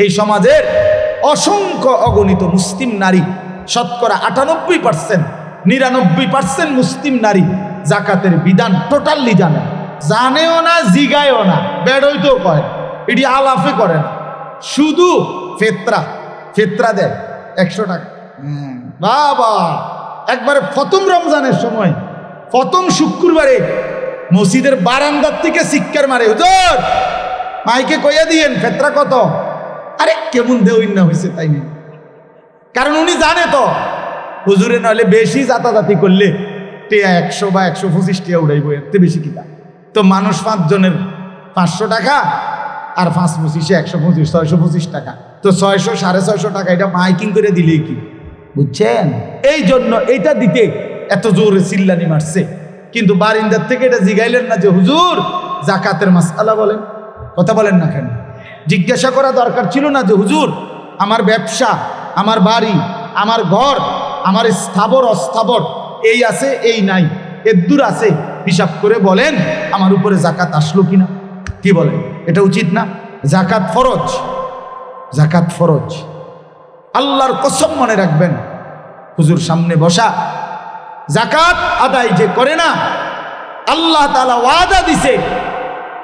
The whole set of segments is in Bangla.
এই সমাজের অসংখ্য অগণিত মুসলিম নারী, শতকরা 98%, 99% মুসলিম নারী জাকাতের বিধান টোটালি জানেও না, জিগায়ও না, বেড়ইতেও কয়, এটি আলাফে করে না, শুধু ফেতরা দেয় 100 টাকা। বাবা, একবারে প্রথম রমজানের সময় প্রথম শুক্রবারে মসজিদের বারান্দার থেকে চিৎকার মারে, হুজুর মাইকে কইয়া দিয়েন ফেতরা কত। আরে কেমন দেউইন্না হয়েছে তাই নেই, কারণ উনি জানে তো হুজুরে নইলে বেশি জাতাজাতি করলে টিয়া 100 বা 125 টিয়া উড়াইব, এতে বেশি কিনা। তো মানুষ 5 জনের 500 টাকা, আর 5 25 125, 625 টাকা। তো 600 650 টাকা এটা মাইকিং করে দিলে কি, বুঝছেন? এই জন্য এইটা দিতে এত জোরে চিল্লানি মারছে। কিন্তু বারিন্দার থেকে এটা জিগাইলেন না যে হুজুর জাকাতের মাসআলা বলেন, কথা বলেন না কেন? জিজ্ঞাসা করা দরকার ছিল না যে হুজুর আমার ব্যবসা, আমার বাড়ি, আমার ঘর, আমার স্থাবর অস্থাবর এই আছে এই নাই, এদ্দুর আছে, হিসাব করে বলেন আমার উপরে জাকাত আসলো কিনা। কি বলেন? এটা উচিত না? জাকাত ফরজ, জাকাত ফরজ। আল্লাহর কসম মনে রাখবেন, হুজুর সামনে বসা জাকাত আদায় যে করে না, আল্লাহ তাআলা ওয়াদা দিছে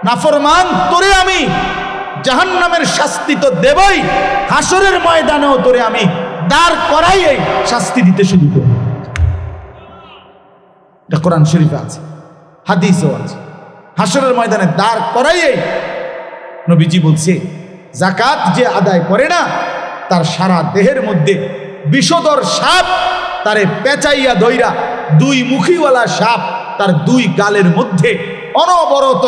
নাফরমান তোরে আমি জাহান্নামের শাস্তি তো দেবই, হাসরের ময়দানেও তোরে আমি দাঁড় করাই এই শাস্তি দিতে শুরু করব। এটা কোরআন শরীফে আছে, হাদিসও আছে। হাসরের ময়দানে দাঁড় করাই এই নবীজি বলছে জাকাত যে আদায় করে না, তার সারা দেহের মধ্যে বিষধর সাপ তারে পেঁচাইয়া ধইরা, 2 মুখীওয়ালা সাপ তার 2 গালের মধ্যে অনবরত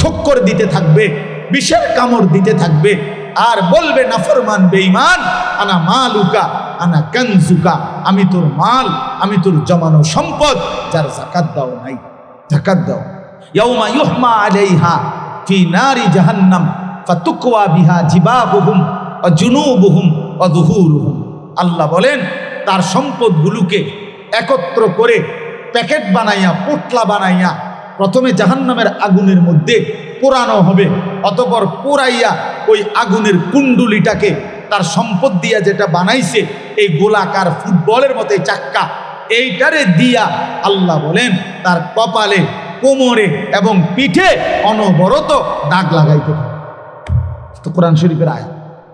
ঠক্কর দিতে থাকবে, বিষের কামড় দিতে থাকবে, আর বলবে নাফরমান বেঈমান আনা মালুকা আনা কানজুকা, আমি তোর মাল, আমি তোর জমানো সম্পদ, যার যাকাত দাও নাই, যাকাত দাও। ইয়াউমা ইউহমা আলাইহা ফি নারি জাহান্নাম ফাতুকওয়া বিহা জিবাহুম ওয়া জুনুবুহুম ওয়া যুহুরুহুম। আল্লাহ বলেন তার সম্পদগুলোকে একত্র করে প্যাকেট বানাইয়া, পোটলা বানাইয়া প্রথমে জাহান্নামের আগুনের মধ্যে পোড়ানো হবে, অতঃপর পোড়াইয়া ওই আগুনের কুণ্ডুলিটাকে তার সম্পদ দিয়া যেটা বানাইছে এই গোলাকার ফুটবলের মতো চাক্কা, এইটারে দিয়া আল্লাহ বলেন তার কপালে, কোমরে এবং পিঠে অনবরত দাগ লাগাইতে হবে। তো কোরআন শরীফের আয়াত,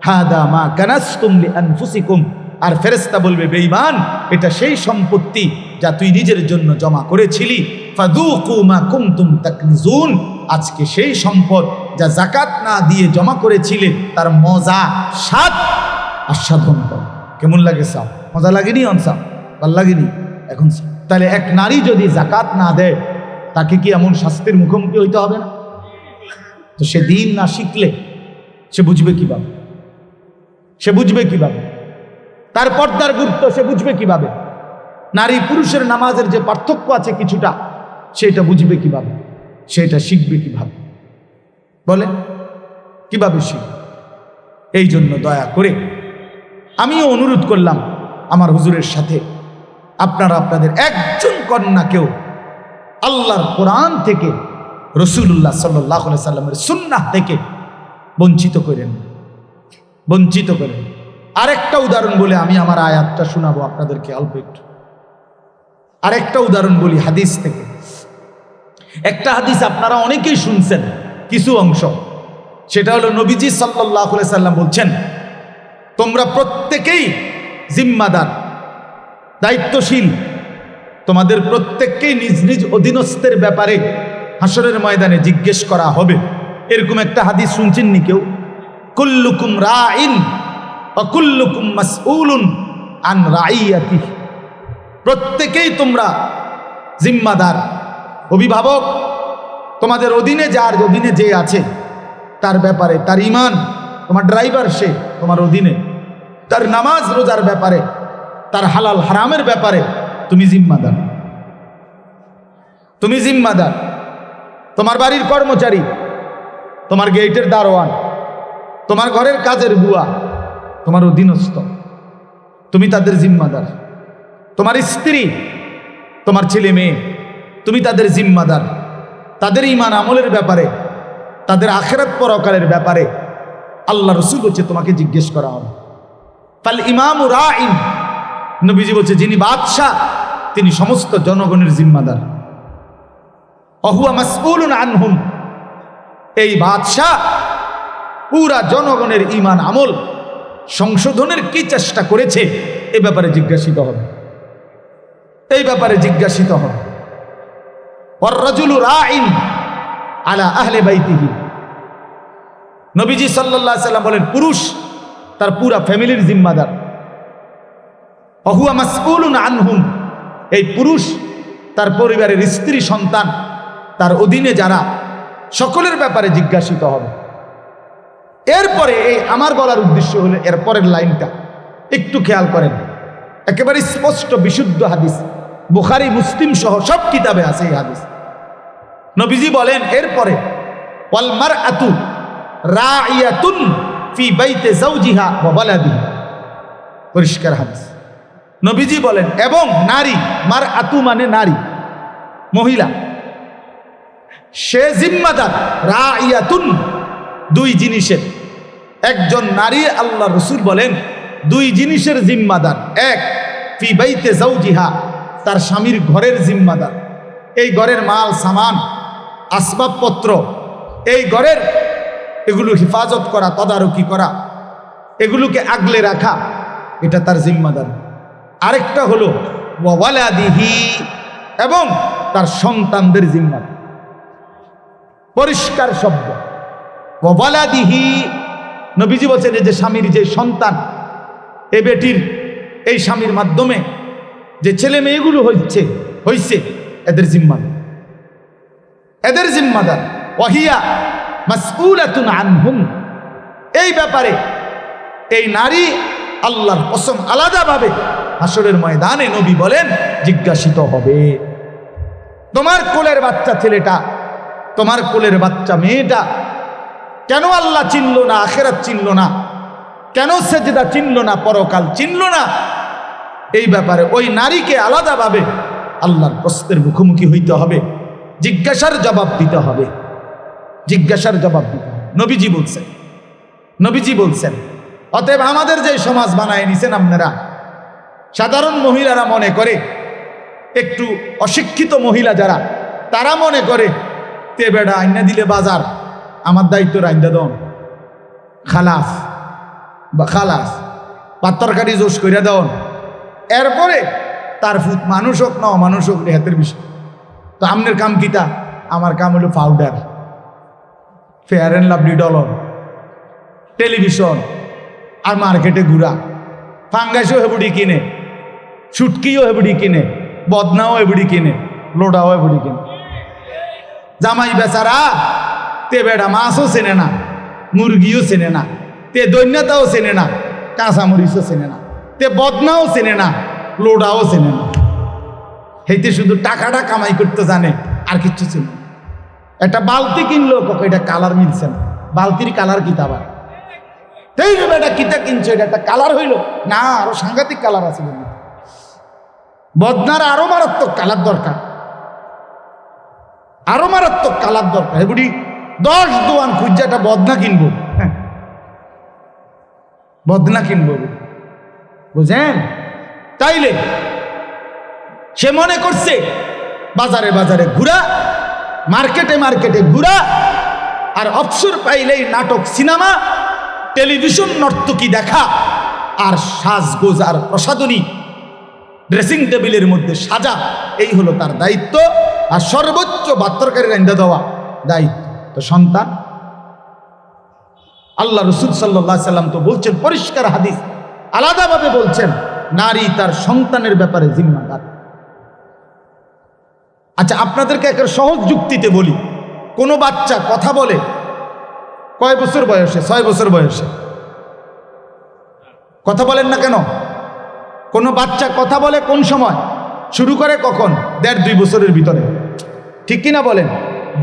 হাদা মা কানাসতুম লিআনফুসিকুম। আর ফেরেশতা বলবে বেঈমান এটা সেই সম্পত্তি যা তুই নিজের জন্য জমা করেছিলি, ফাযুকু মা কুনতুম তাকনিজুন। আজকে সেই সম্পদ যা যাকাত না দিয়ে জমা করেছিলে তার মজা স্বাদ আস্বাদন কর। কেমন লাগে? সাও মজা লাগেনি? অনসাও ভাল লাগেনি? এখন তাহলে এক নারী যদি যাকাত না দেয় তাকে কি এমন শাস্তির মুখোমুখি হইতে হবে না? তো সে দিন না শিখলে সে বুঝবে কিভাবে? সে বুঝবে কিভাবে? তার পর্দার গুরুত্ব সে বুঝবে কিভাবে? নারী পুরুষের নামাজের যে পার্থক্য আছে কিছুটা, সেটা বুঝবে কিভাবে? সেটা শিখবে কিভাবে? বলে কিভাবে শিখবে? এই জন্য দয়া করে আমিও অনুরোধ করলাম আমার হুজুরের সাথে, আপনারা আপনাদের একজন কন্যাকেও আল্লাহর কোরআন থেকে, রাসূলুল্লাহ সাল্লাল্লাহু আলাইহি সাল্লামের সুন্নাহ থেকে বঞ্চিত করেন, বঞ্চিত করেন। আরেকটা উদাহরণ বলে আমি আমার আয়াতটা শোনাবো আপনাদেরকে অল্প একটু। আরেকটা উদাহরণ বলি হাদিস থেকে। একটা হাদিস আপনারা অনেকেই শুনছেন কিছু অংশ, সেটা হলো নবীজি সাল্লাল্লাহু আলাইহি সাল্লাম বলছেন, তোমরা প্রত্যেকেই জিম্মাদার, দায়িত্বশীল, তোমাদের প্রত্যেককেই নিজ নিজ অধীনস্থের ব্যাপারে হাসরের ময়দানে জিজ্ঞেস করা হবে। এরকম একটা হাদিস শুনছেন নি কেউ? কুল্লুকুম রাইন ওয়া কুল্লুকুম মাসউলুন আন রাইয়াতিহি। প্রত্যেকেই তোমরা জিম্মাদার, অভিভাবক, তোমাদের অধীনে যার অধীনে যে আছে তার ব্যাপারে, তার ঈমান, তোমার ড্রাইভার সে তোমার অধীনে, তার নামাজ রোজার ব্যাপারে, তার হালাল হারামের ব্যাপারে তুমি জিম্মাদার, তুমি জিম্মাদার। তোমার বাড়ির কর্মচারী, তোমার গেটের দারোয়ান, তোমার ঘরের কাজের বুয়া তোমার অধীনস্থ, তুমি তাদের জিম্মাদার। তোমার স্ত্রী, তোমার ছেলে মেয়ে, তুমি তাদের জিম্মাদার। তাদের ঈমান আমলের ব্যাপারে, তাদের আখিরাত পরকালের ব্যাপারে আল্লাহ রসুল বলছে তোমাকে জিজ্ঞেস করা হবে। ফাল ইমামু রাইন, নবীজি বলছে যিনি বাদশাহ তিনি সমস্ত জনগণের জিম্মাদার। অহুয়া মাসউলুন আনহুম, এই বাদশাহ পুরা জনগণের ঈমান আমল সংশোধনের কি চেষ্টা করেছে এ ব্যাপারে জিজ্ঞাসিত হবে, এই ব্যাপারে জিজ্ঞাসিত হবে। ওয়ার রাজুলু রাইন আলা আহলে বাইতিহি, নবীজি সাল্লাল্লাহু আলাইহি সাল্লাম বলেন পুরুষ তার পুরা ফ্যামিলির জিম্মাদার। অহুয়া মাসউলুন আনহুম, এই পুরুষ তার পরিবারের স্ত্রী সন্তান তার অধীনে যারা সকলের ব্যাপারে জিজ্ঞাসিত হবে। এরপরে এই আমার বলার উদ্দেশ্য হলো এরপরের লাইনটা একটু খেয়াল করেন, একেবারে স্পষ্ট বিশুদ্ধ হাদিস, বুখারী মুসলিম সহ সব কিতাবে আছে এই হাদিস। নবীজি বলেন এরপরে ওয়াল মারআতু রাইয়াতুন ফি বাইতি যাওজিহা ওয়া ওয়ালাদিহি, পরিষ্কার হাদিস। নবীজি বলেন এবং নারী, মারআতু মানে নারী, মহিলা, সে জিম্মাদার, রাইয়াতুন দুই জিনিসের, একজন নারী আল্লাহ রসুল বলেন দুই জিনিসের জিম্মাদার। এক, ফি বাইতি যাওজিহা, তার স্বামীর ঘরের জিম্মাদার। এই ঘরের মাল সামান আসবাবপত্র, এই ঘরের এগুলো হেফাজত করা, তদারকি করা, এগুলোকে আগলে রাখা, এটা তার জিম্মাদার। আরেকটা হলো ওয়া ওয়ালাদিহি, এবং তার সন্তানদের জিম্মাদার। পরিষ্কার শব্দ, ওয়া ওয়ালাদিহি। নবীজি বলছেন যে স্বামীর যে সন্তান, এই বেটির এই স্বামীর মাধ্যমে যে ছেলে মেয়েগুলো হইছে এদের জিম্মাদার, এদের জিম্মাদার। ওয়াহিয়া মাসউলাতুন আনহুম, এই ব্যাপারে এই নারী আল্লাহর কসম আলাদাভাবে হাসরের ময়দানে নবী বলেন জিজ্ঞাসিত হবে। তোমার কোলের বাচ্চা ছেলেটা, তোমার কোলের বাচ্চা মেয়েটা কেন আল্লাহ চিনল না, আখিরাত চিনল না, কেন সেজদা চিনল না, পরকাল চিনল না, এই ব্যাপারে ওই নারীকে আলাদাভাবে আল্লাহর প্রশ্নের মুখোমুখি হইতে হবে, জিজ্ঞাসার জবাব দিতে হবে, জিজ্ঞাসার জবাব দিতে হবে। নবীজি বলছেন, নবীজি বলছেন অতএব আমাদের যে সমাজ বানায় নিছেন আপনারা, সাধারণ মহিলারা মনে করে, একটু অশিক্ষিত মহিলা যারা, তারা মনে করে তে বেড়া আইনা দিলে বাজার আমার দায়িত্ব রাইন্দা দন, খালাস বা খালাস বা তরকারি জোশ করিয়া দেন, এরপরে তার ফুট মানুষ হোক না অমানুষ হোক হাতের বিষয়। তো আপনার কাম কিতা? আমার কাম হলো পাউডার, ফেয়ার অ্যান্ড লাভলি ডলর, টেলিভিশন, আর মার্কেটে ঘুরা, ফাঙ্গাসও হেবুড়ি কিনে, ছুটকিও হেবুড়ি কিনে, বদনাও হেবুড়ি কিনে, লোডাও হেবুড়ি কিনে। জামাই বেচারা তে বেড়া মাছও চেনে না, মুরগিও চেনে না, তে দৈন্যতাও চেনে না, কাঁচামরিচও চেনে না, তে বদনাও চেনে না, লোডাও চেনে না। হেইতে শুধু টাকাটা কামাই করতে জানে, আর কিচ্ছু চেনে না। একটা বালতি কিনলো, এটা কালার মিলছে না, বালতির কালার কি তাবার? তাই এটা কিতা কিনছো, এটা একটা কালার হইল না, আরো সাংঘাতিক কালার আছে। বদনার আরো মারাত্মক কালার দরকার, আরো মারাত্মক কালার দরকার। এগুলি 10 দোয়ান খুঁজছে একটা বদনা কিনবো, বদনা কিনবো, বুঝেন? তাইলে সে মনে করছে বাজারে বাজারে ঘুরা, মার্কেটে মার্কেটে ঘুরা, আর অবসর পাইলেই নাটক, সিনেমা, টেলিভিশন, নর্তকী দেখা, আর সাজগোজ আর প্রসাধনী ড্রেসিং টেবিলের মধ্যে সাজা, এই হলো তার দায়িত্ব। আর সর্বোচ্চ বাত্তরকারী রান্দা দেওয়া দায়িত্ব। তো সন্তান, আল্লাহ রসুল সাল্লাল্লাহু আলাইহি সাল্লাম তো বলছেন, পরিষ্কার হাদিস আলাদাভাবে বলছেন, নারী তার সন্তানের ব্যাপারে জিম্মাদার। আচ্ছা, আপনাদেরকে একটা সহজ যুক্তিতে বলি, কোনো বাচ্চা কথা বলে কয় বছর বয়সে? 6 বছর বয়সে। কথা বলেন না কেন? কোনো বাচ্চা কথা বলে কোন সময়? শুরু করে কখন? 1.5-2 বছরের ভিতরে, ঠিক কিনা বলেন?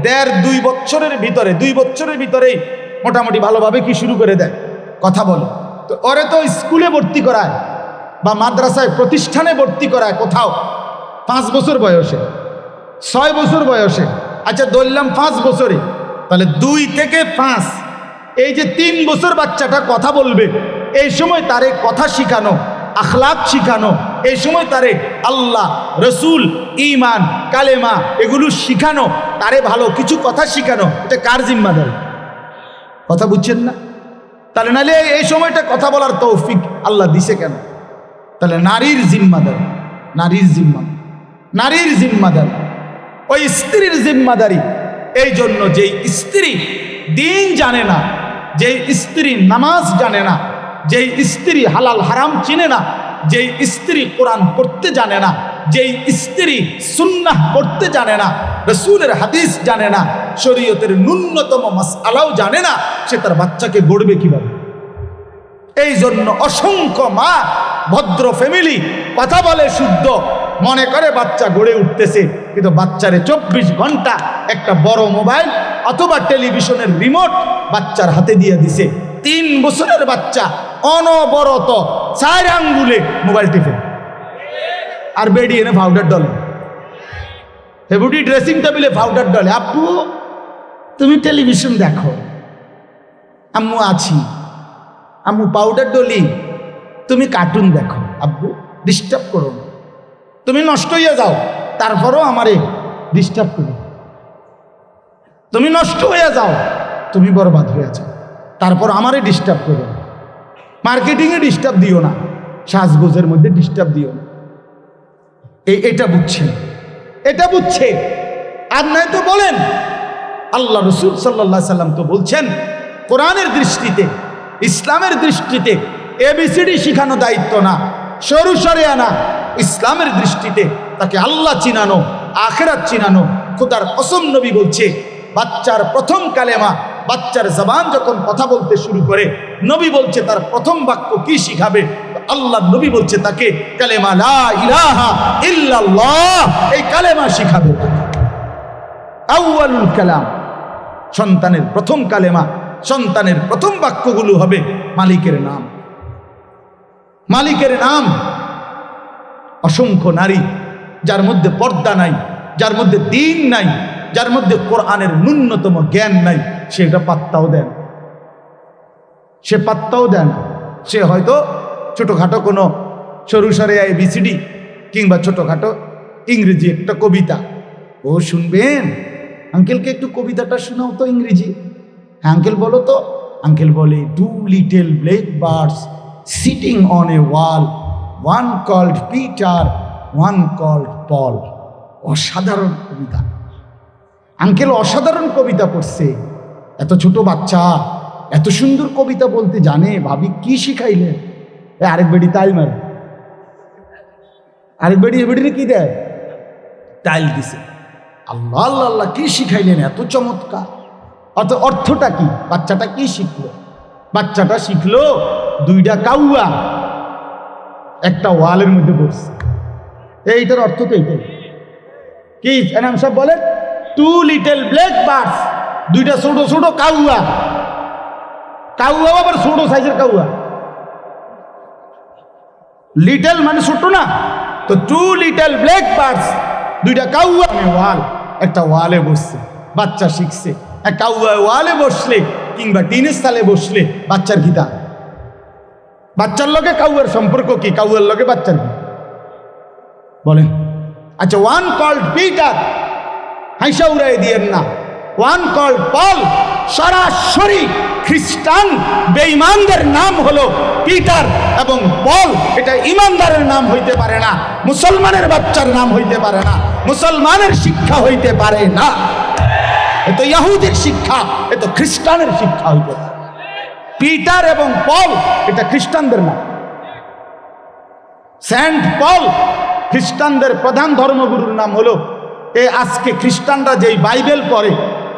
1.5-2 বছরের ভিতরে, 2 বছরের ভিতরেই মোটামুটি ভালোভাবে কি শুরু করে দেয়, কথা বলে। তো ওরে তো স্কুলে ভর্তি করায় বা মাদ্রাসায় প্রতিষ্ঠানে ভর্তি করায় কোথাও 5 বছর বয়সে, 6 বছর বয়সে। আচ্ছা ধরলাম 5 বছরে, তাহলে 2 থেকে 5 এই যে 3 বছর বাচ্চাটা কথা বলবে, এই সময় তারে কথা শিখানো, আখলাক শিখানো, এই সময় তারে আল্লাহ, রসুল, ঈমান, কালেমা এগুলো শিখানো, তারে ভালো কিছু কথা শিখানো, এটা কার জিম্মাদারি? কথা বুঝছেন না? তাহলে নাহলে এই সময়টা কথা বলার তৌফিক আল্লাহ দিছে কেন? তাহলে নারীর জিম্মাদারি, নারীর জিম্মাদারি, ওই স্ত্রীর জিম্মাদারি। এই জন্য যেই স্ত্রী দিন জানে না, যেই স্ত্রী নামাজ জানে না, যেই স্ত্রী হালাল হারাম চিনে না, যেই স্ত্রী কোরআন পড়তে জানে না, যেই স্ত্রী সুন্নাহ পড়তে জানে না, রসুলের হাদিস জানে না, শরীয়তের ন্যূনতম মাসআলাও জানে না, সে তার বাচ্চাকে গড়বে কিভাবে? এই জন্য অসংখ্য মা, ভদ্র ফ্যামিলি কথা বলে শুদ্ধ, মনে করে বাচ্চা গড়ে উঠতেছে, কিন্তু বাচ্চারে 24 ঘন্টা একটা বড় মোবাইল অথবা টেলিভিশনের রিমোট বাচ্চার হাতে দিয়ে দিছে। 3 বছরের বাচ্চা অনবরত 4 আঙ্গুলে মোবাইল টিপে, আর বেডি এনে পাউডার ডলে, হেবুটি ড্রেসিং টেবিলে পাউডার ডলে। আব্বু তুমি টেলিভিশন দেখো, আম্মু আছি, আম্মু পাউডার ডলি, তুমি কার্টুন দেখো, আব্বু ডিস্টার্ব করো না, তুমি নষ্ট হয়ে যাও, তারপরও আমারে ডিস্টার্ব করো, তুমি নষ্ট হয়ে যাও, তুমি বরবাদ হয়ে যাও, তারপর আমারে ডিস্টার্ব করো, মার্কেটিংয়ে ডিস্টার্ব দিও না, সাজগোজের মধ্যে ডিস্টার্ব দিও না। এটা বুঝছেন, এটা বুঝছে। আর নয় তো বলেন, আল্লাহ রসুল সাল্লাল্লাহু আলাইহি সাল্লাম তো বলছেন, কোরআনের দৃষ্টিতে, ইসলামের দৃষ্টিতে এবিসিডি শিখানো দায়িত্ব না, সরু সরিয়া না, ইসলামের দৃষ্টিতে তাকে আল্লাহ চিনানো, আখিরাত চিনানো। খোদার কসম নবী বলছে, বাচ্চার প্রথম কালেমা, বাচ্চার জবান যখন কথা বলতে শুরু করে, নবী বলছে তার প্রথম বাক্য কি শিখাবে? আল্লাহ নবী বলছে তাকে কালেমা লা ইলাহা ইল্লাল্লাহ, এই কালেমা শিখাবে। আউয়ালুল কালাম, সন্তানের প্রথম কালেমা, সন্তানের প্রথম বাক্যগুলো হবে মালিকের নাম, মালিকের নাম। অসংখ্য নারী যার মধ্যে পর্দা নাই, যার মধ্যে দ্বীন নাই, যার মধ্যে কোরআনের ন্যূনতম জ্ঞান নাই, সে এটা পাত্তাও দেন, সে পাত্তাও দেন। সে হয়তো ছোটোখাটো কোনো সরু সরে ABCD কিংবা ছোটোখাটো ইংরেজি একটা কবিতা, ও শুনবেন, আঙ্কেলকে একটু কবিতাটা শোনাও তো ইংরেজি। হ্যাঁ আঙ্কেল বলো তো। আঙ্কেল বলে, 2 little black birds sitting on a wall, one called Peter, one called Paul. অসাধারণ কবিতা, আঙ্কেল অসাধারণ কবিতা পড়ছে। এত ছোট বাচ্চা এত সুন্দর কবিতা বলতে জানে, ভাবি কি শিখাইলেন? আরেক বেডি তাইল মারে, আরেক বেডি এবেডিরে কি দেয়? টাইল দিছে। আল্লাহ আল্লাহ আল্লাহ, কি শিখাইলেন, এত চমৎকার। অর্থটা কি? বাচ্চাটা কি শিখলো? বাচ্চাটা শিখলো 2টা কাউয়া একটা ওয়ালের মধ্যে বসছে। এইটার অর্থ তো এইটাই। কি এনাম সব বলেন? 2 little black birds, 2টা ছোট ছোট কাউয়া। কাউয়া আবার ছোট সাইজের কাউয়া, লিটল মানে ছোট না, তো 2 little black birds, 2টা কাউয়া ওয়াল, একটা ওয়ালে বসছে। বাচ্চা শিখছে। কাউয়া ওয়ালে বসলে কিংবা টিনের সালে বসলে বাচ্চার গীতা, বাচ্চার লগে কাউয়ার সম্পর্ক কি? কাউয়ার লগে বাচ্চার কি বলেন? আচ্ছা, ওয়ান কল্ড পিটার, হাইসা উড়াই দিয়েন না। ওয়ান কল্ড পল, সরাসরি খ্রিস্টান বেঈমানদের নাম হলো পিটার এবং পল। এটা ইমানদারের নাম হইতে পারে না, মুসলমানের বাচ্চার নাম হইতে পারে না, মুসলমানের শিক্ষা হইতে পারে না। এ তো ইহুদির শিক্ষা, এ তো খ্রিস্টানের শিক্ষা হইতে পারে। পিটার এবং পল এটা খ্রিস্টানদের নাম। সেন্ট পল খ্রিস্টানদের প্রধান ধর্মগুরুর নাম হলো। আজকে খ্রিস্টানরা যেই বাইবেল পড়ে,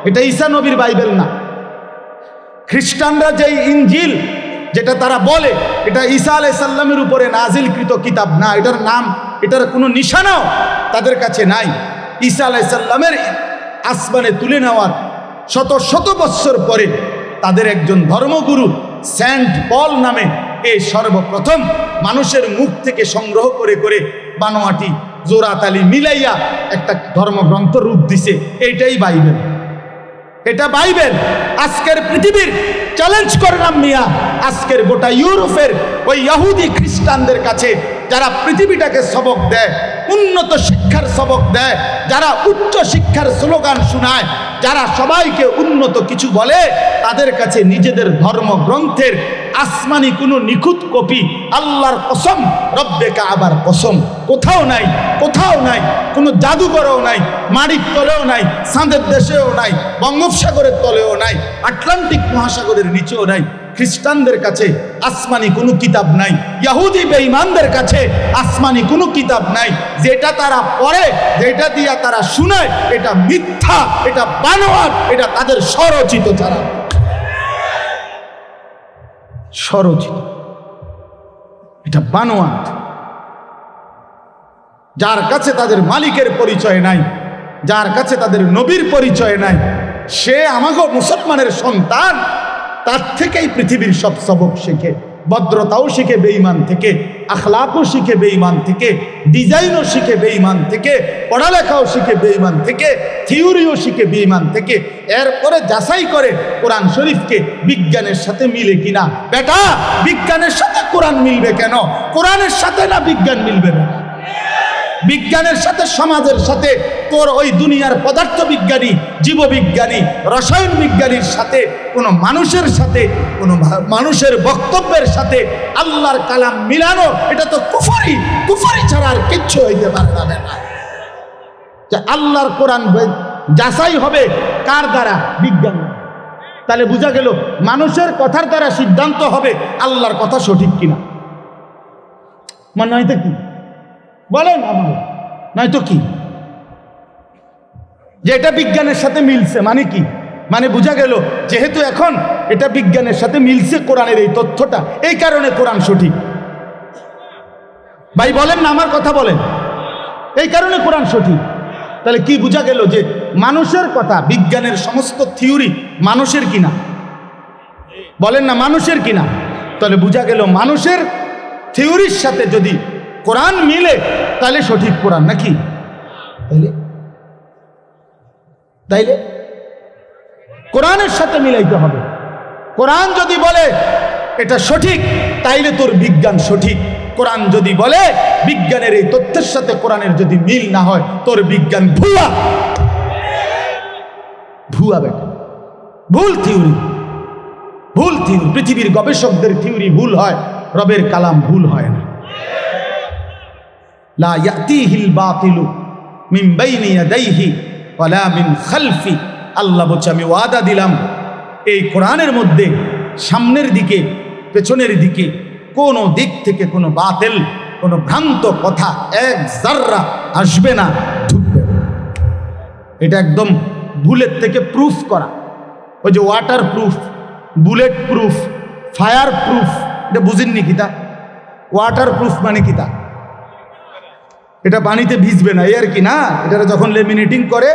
এটা ঈসা নবীর বাইবেল না। খ্রিস্টানরা যেই ইনজিল যেটা তারা বলে, এটা ঈসা আলাইহিস সালামের উপরে নাজিলকৃত কিতাব না। এটার নাম, এটার কোনো নিশানাও তাদের কাছে নাই। ঈসা আলাইহিস সালামের আসমানে তুলে নেওয়ার শত শত বৎসর পরে তাদের একজন ধর্মগুরু সেন্ট পল নামে সর্বপ্রথম মানুষের মুখ থেকে সংগ্রহ করে করে বানোয়াটি জোড়াতালি মিলাইয়া একটা ধর্মগ্রন্থ রূপ দিছে। এইটাই বাইবেল, এটা বাইবেল। আজকের পৃথিবীর চ্যালেঞ্জ করলাম মিয়া, আজকের গোটা ইউরোপের ওই ইহুদি খ্রিস্টানদের কাছে যারা পৃথিবীটাকে সবক দেয়, উন্নত শিক্ষার সবক দেয়, যারা উচ্চ শিক্ষার স্লোগান শোনায়, যারা সবাইকে উন্নত কিছু বলে, তাদের কাছে নিজেদের ধর্মগ্রন্থের আসমানি কোনো নিখুঁত কপি, আল্লাহর কসম, রব্বে কাবার কসম, কোথাও নাই, কোথাও নাই। কোনো জাদুঘরেও নাই, মাটির তলেও নাই, চাঁদের দেশেও নাই, বঙ্গোপসাগরের তলেও নাই, আটলান্টিক মহাসাগরের নিচেও নাই। খ্রিস্টানদের কাছে আসমানি কোনো কিতাব নাই, ইহুদি বেঈমানদের কাছে আসমানি কোনো কিতাব নাই। যেটা তারা পড়ে, যেটা দিয়া তারা শুনায়, এটা মিথ্যা, এটা বানোয়াট, এটা তাদের স্বরচিত, ছাড়া স্বরচিত, এটা বানোয়াট। যার কাছে তাদের মালিকের পরিচয় নাই, যার কাছে তাদের নবীর পরিচয় নাই, সে আমাগো মুসলমানের সন্তান, তার থেকেই পৃথিবীর সব সবক শেখে। ভদ্রতাও শিখে বেঈমান থেকে, আখলাকও শিখে বেঈমান থেকে, ডিজাইনও শিখে বেঈমান থেকে, পড়ালেখাও শিখে বেঈমান থেকে, থিওরিও শিখে বেঈমান থেকে। এরপরে যাচাই করে কোরআন শরীফকে বিজ্ঞানের সাথে মিলে কিনা। বেটা, বিজ্ঞানের সাথে কোরআন মিলবে কেন? কোরআনের সাথে না বিজ্ঞান মিলবে না? বিজ্ঞানের সাথে, সমাজের সাথে, তোর ওই দুনিয়ার পদার্থ বিজ্ঞানী, জীববিজ্ঞানী, রসায়ন বিজ্ঞানীর সাথে, কোনো মানুষের সাথে, কোনো মানুষের বক্তব্যের সাথে আল্লাহর কালাম মিলানো, এটা তো কুফরি। কুফরি ছাড়া আর কিচ্ছু হইতে পারে না। বেটা, যে আল্লাহর কোরআন যাচাই হবে কার দ্বারা? বিজ্ঞান। তাহলে বোঝা গেল মানুষের কথার দ্বারা সিদ্ধান্ত হবে আল্লাহর কথা সঠিক কিনা। মানে নয়তো কি বলেন আমার, নয়তো কি? যে এটা বিজ্ঞানের সাথে মিলছে মানে কি? মানে বোঝা গেল যেহেতু এখন এটা বিজ্ঞানের সাথে মিলছে কোরআনের এই তথ্যটা, এই কারণে কোরআন সঠিক। ভাই বলেন না, আমার কথা বলেন, এই কারণে কোরআন সঠিক। তাহলে কি বোঝা গেল? যে মানুষের কথা, বিজ্ঞানের সমস্ত থিওরি মানুষের কিনা। বলেন না, মানুষের কিনা। তাহলে বোঝা গেল মানুষের থিওরির সাথে যদি কোরআন মিলে তাহলে সঠিক কোরআন নাকি? তাইলে কোরআনের সাথে মিলাইতে হবে। কোরআন যদি বলে এটা সঠিক, তাইলে তোর বিজ্ঞান সঠিক। কোরআন যদি বলে বিজ্ঞানের এই তথ্যের সাথে কোরআনের যদি মিল না হয়, তোর বিজ্ঞান ভুয়া। ভুয়া বেটা, ভুল থিওরি, ভুল থিওরি। পৃথিবীর গবেষকদের থিওরি ভুল হয়, রবের কালাম ভুল হয় না। লা ইয়াতিহিল বাতিলু মিন বাইনি ইয়াদাইহি ওয়ালা মিন খালফি। আল্লাহ বলছে, আমি ওয়াদা দিলাম এই কোরআনের মধ্যে সামনের দিকে, পেছনের দিকে, কোনো দিক থেকে কোনো বাতিল, কোনো ভ্রান্ত কথা এক জাররা আসবে না, ঢুকবে না। এটা একদম বুলেট থেকে প্রুফ করা। ওই যে water proof, bullet proof, fire proof, এটা বুঝেননি কিতা? ওয়াটার প্রুফ মানে কিতা? এটা পানিতে ভিজবে না, এর কি না। এটা যখন লেমিনেটিং করে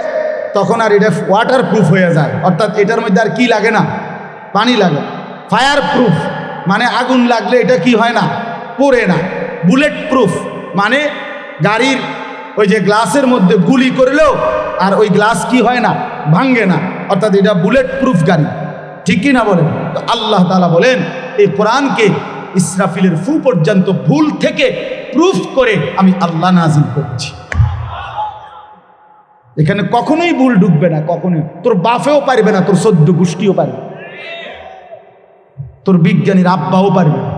তখন আর এটা ওয়াটার প্রুফ হয়ে যায়, অর্থাৎ এটার মধ্যে আর কি লাগে না, পানি লাগে। ফায়ার প্রুফ মানে আগুন লাগলে এটা কি হয় না, পড়ে না। বুলেট প্রুফ মানে গাড়ির ওই যে গ্লাসের মধ্যে গুলি করলেও আর ওই গ্লাস কি হয় না, ভাঙ্গে না, অর্থাৎ এটা বুলেট প্রুফ গাড়ি। ঠিক কি না বলেন? তো আল্লাহ তাআলা বলেন এই কোরআনকে ইসরাফিলের ফু পর্যন্ত ভুল থেকে প্রুফ করে আমি আল্লাহ নাজিল করছি। এখানে কখনোই ভুল ঢুকবে না, কখনোই। তোর বাপেও পারবে না, তোর 14 গোষ্ঠীও পারবে, তোর বিজ্ঞানীর আব্বাও পারবে না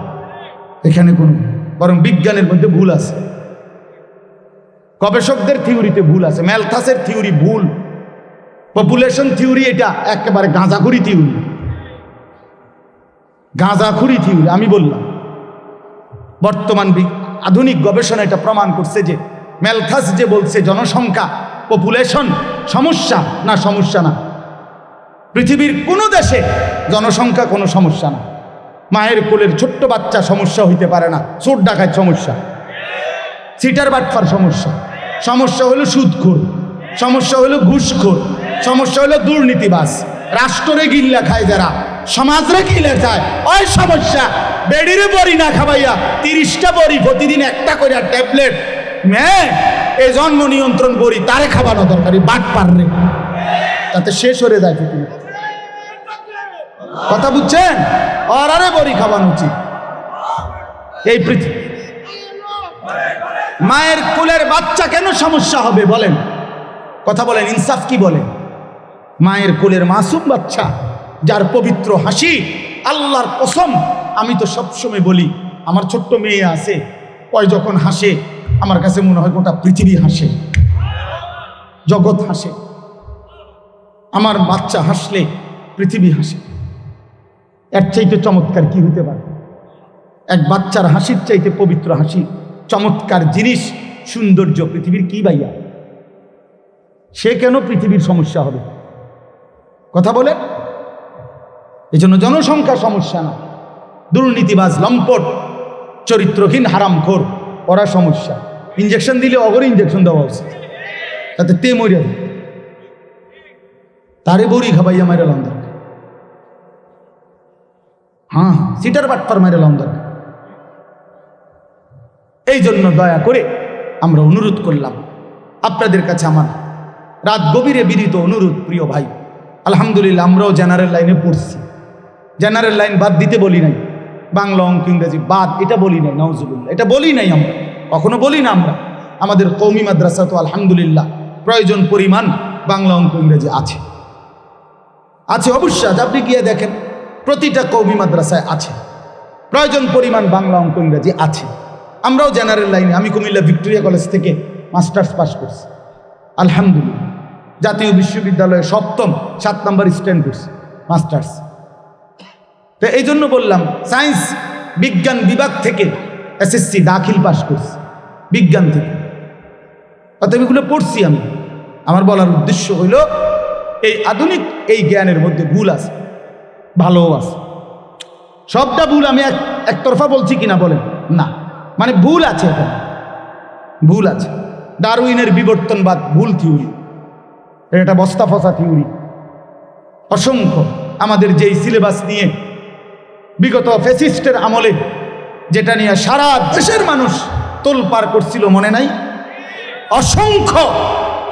এখানে কোনো। বরং বিজ্ঞানের মধ্যে ভুল আছে, গবেষকদের থিওরিতে ভুল আছে। ম্যালথাসের থিওরি ভুল, পপুলেশন থিওরি এটা একেবারে গাঁজাখুরি থিওরি, গাঁজাখুরি থিওরি। আমি বললাম বর্তমান আধুনিক গবেষণা এটা প্রমাণ করছে যে ম্যালথাস যে বলছে জনসংখ্যা, পপুলেশন সমস্যা না, সমস্যা না। পৃথিবীর কোনো দেশে জনসংখ্যা কোনো সমস্যা না। মায়ের কোলের ছোট্ট বাচ্চা সমস্যা হইতে পারে না, চোর ডাকাত সমস্যা, সিটার বাটফার সমস্যা, সমস্যা হলো সুদখোর, সমস্যা হলো ঘুষখোর, সমস্যা হলো দুর্নীতিবাজ, রাষ্ট্রে গিল্লা খায় যারা, সমাজরে গিলে যায়, ওই সমস্যা। বেডিরে বড়ি না খাবাইয়া 30টা বড়ি প্রতিদিন একটা করে ট্যাবলেট এই জন্ম নিয়ন্ত্রণ বড়ি তারে খাবানো দরকারি, বাট পারলে তাতে শেষ হয়ে যায় পৃথিবী। কথা বুঝছেন? আর আরে বড়ি খাওয়ানো উচিত। এই পৃথিবী মায়ের কোলের বাচ্চা কেন সমস্যা হবে বলেন? কথা বলেন, ইনসাফ কি বলেন? মায়ের কোলের মাসুম বাচ্চা যার পবিত্র হাসি, আল্লাহর কসম আমি তো সবসময় বলি, আমার ছোট্ট মেয়ে আছে, ওই যখন হাসে আমার কাছে মনে হয় গোটা পৃথিবী হাসে, জগৎ হাসে। আমার বাচ্চা হাসলে পৃথিবী হাসে। এর চাইতে চমৎকার কি হতে পারে? এক বাচ্চার হাসির চাইতে পবিত্র হাসি, চমৎকার জিনিস, সৌন্দর্য পৃথিবীর কি ভাইয়া? সে কেন পৃথিবীর সমস্যা হবে? কথা বলে। এই জন্য জনসংখ্যা সমস্যা না, দুর্নীতিবাজ, লম্পট, চরিত্রহীন, হারামখোর ওরা সমস্যা। ইঞ্জেকশন দিলে অগরে ইঞ্জেকশন দেওয়া উচিত, তাতে তে মরিয়া তারে বড়ি খাবাইয়া মাইরা লাম দরকার। হ্যাঁ, সিটার বাটপার মাইরা লাম দরকার। এই জন্য দয়া করে আমরা অনুরোধ করলাম আপনাদের কাছে, আমার রাত গভীরে বিনীত অনুরোধ, প্রিয় ভাই, আলহামদুলিল্লাহ আমরাও জেনারেল লাইনে পড়ছি। জেনারেল লাইন বাদ দিতে বলি নাই, বাংলা, অঙ্ক, ইংরেজি বাদ এটা বলি নাই, নাউজুবিল্লাহ এটা বলি নাই, আমরা কখনো বলি না। আমরা আমাদের কওমি মাদ্রাসা তো আলহামদুলিল্লাহ প্রয়োজন পরিমাণ বাংলা, অঙ্ক, ইংরেজি আছে, আছে অবশ্যই। আপনি গিয়ে দেখেন প্রতিটা কওমি মাদ্রাসায় আছে, প্রয়োজন পরিমাণ বাংলা, অঙ্ক, ইংরেজি আছে। আমরাও জেনারেল লাইনে, আমি কুমিল্লা ভিক্টোরিয়া কলেজ থেকে মাস্টার্স পাস করছি আলহামদুলিল্লাহ, জাতীয় বিশ্ববিদ্যালয়ে 7 নম্বর স্ট্যান্ড করছি মাস্টার্স। তো এই জন্য বললাম, সায়েন্স বিজ্ঞান বিভাগ থেকে এসএসসি দাখিল পাস করছি বিজ্ঞান থেকে, অতএব এগুলো পড়ছি আমি। আমার বলার উদ্দেশ্য হইল এই আধুনিক এই জ্ঞানের মধ্যে ভুল আছে, ভালোও আছে। সবটা ভুল আমি একতরফা বলছি কিনা বলেন না, মানে ভুল আছে, এখানে ভুল আছে। ডারউইনের বিবর্তনবাদ ভুল থিওরি, এটা বস্তা ফসা থিওরি। অসংখ্য আমাদের যেই সিলেবাস নিয়ে বিগত ফ্যাসিস্টের আমলে যেটা নিয়ে সারা দেশের মানুষ তোলপাড় করছিল, মনে নাই? অসংখ্য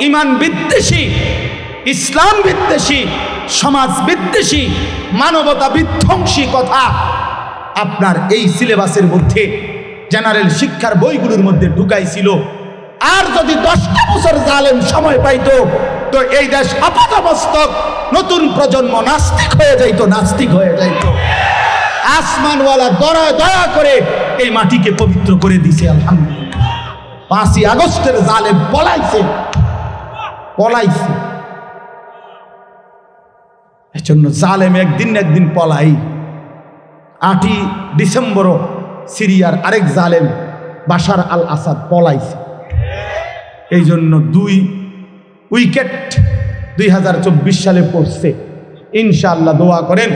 ইমান বিদ্বেষী, ইসলাম বিদ্বেষী, সমাজ বিদ্বেষী, মানবতা বিধ্বংসী কথা আপনার এই সিলেবাসের মধ্যে, জেনারেল শিক্ষার বইগুলোর মধ্যে ঢুকাইছিল। আর যদি 10টা বছর জালেম সময় পাইতো তো এই দেশ আপাতমস্তক নতুন প্রজন্ম নাস্তিক হয়ে যাইতো, নাস্তিক হয়ে যাইতো। আসমানওয়ালা দয়া করে এই মাটিকে পবিত্র করে দিছে আলহামদুলিল্লাহ। 5ই আগস্টের জালেম পলাইছে। এজন্য জালেম একদিন না একদিন পলাই। 8ই ডিসেম্বরও সিরিয়ার আরেক জালেম বাশার আল আসাদ পলাইছে। এই জন্য 2 উইকেট 2024 সালে পড়ছে, ইনশাআল্লাহ দোয়া করেন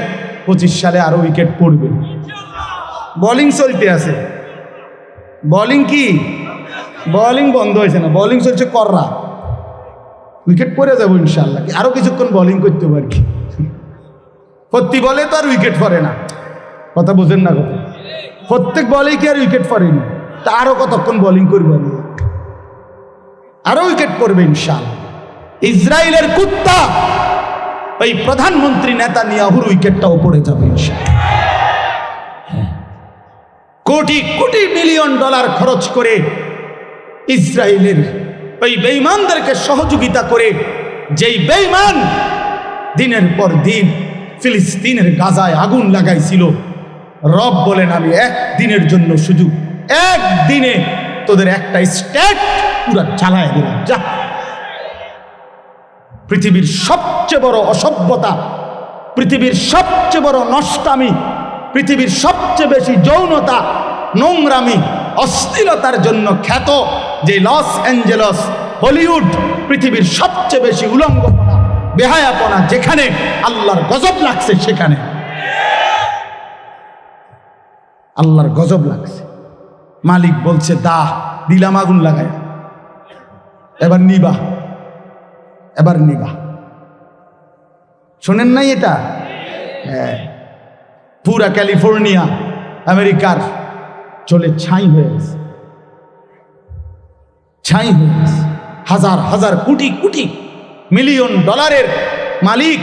25 সালে আরো উইকেট পড়বে। বোলিং চলতে আছে, বোলিং কি বোলিং বন্ধ হয়েছে না, বোলিং চলছে কররা, উইকেট পড়ে যাবো ইনশাআল্লাহ। আরো কিছুক্ষণ বোলিং করতে পারি, প্রতি বলে তো আর উইকেট পড়ে না, কথা বোঝেন না কথা। প্রত্যেক বলেই কি আর উইকেট পড়েনি, তা আরো কতক্ষণ বোলিং করবো, আরো উইকেট পড়বে ইনশাআল্লাহ। ইসরায়েলের কুত্তা ওই প্রধানমন্ত্রী নেতানিয়াহুর উইকেটটাও পড়ে যাবে ইনশাআল্লাহ। কোটি কোটি মিলিয়ন ডলার খরচ করে ইসরায়েলের ওই বেঈমানদেরকে সহযোগিতা করে, যেই বেঈমান দিনের পর দিন ফিলিস্তিনের গাজায় আগুন লাগাইছিল, রব বলেন আমি একদিনের জন্য, শুধু একদিনে তোদের একটা স্টেট পুরা জ্বালায় দিলাম। যা, পৃথিবীর সবচেয়ে বড় অসভ্যতা, পৃথিবীর সবচেয়ে বড় নষ্টামি, পৃথিবীর সবচেয়ে বেশি যৌনতা, নোংরামি, অশ্লীলতার জন্য খ্যাত যে লস অ্যাঞ্জেলস, হলিউড, পৃথিবীর সবচেয়ে বেশি উলঙ্গপনা, বেহায়াপনা, যেখানে আল্লাহর গজব লাগছে, সেখানে আল্লাহর গজব লাগছে। মালিক বলছে দিলাম আগুন লাগায়, এবার নিবা। শোনেন নাই এটা? হ্যাঁ, পুরা ক্যালিফোর্নিয়া আমেরিকার চলে ছাই হয়ে গেছে, হাজার হাজার কোটি কোটি মিলিয়ন ডলারের মালিক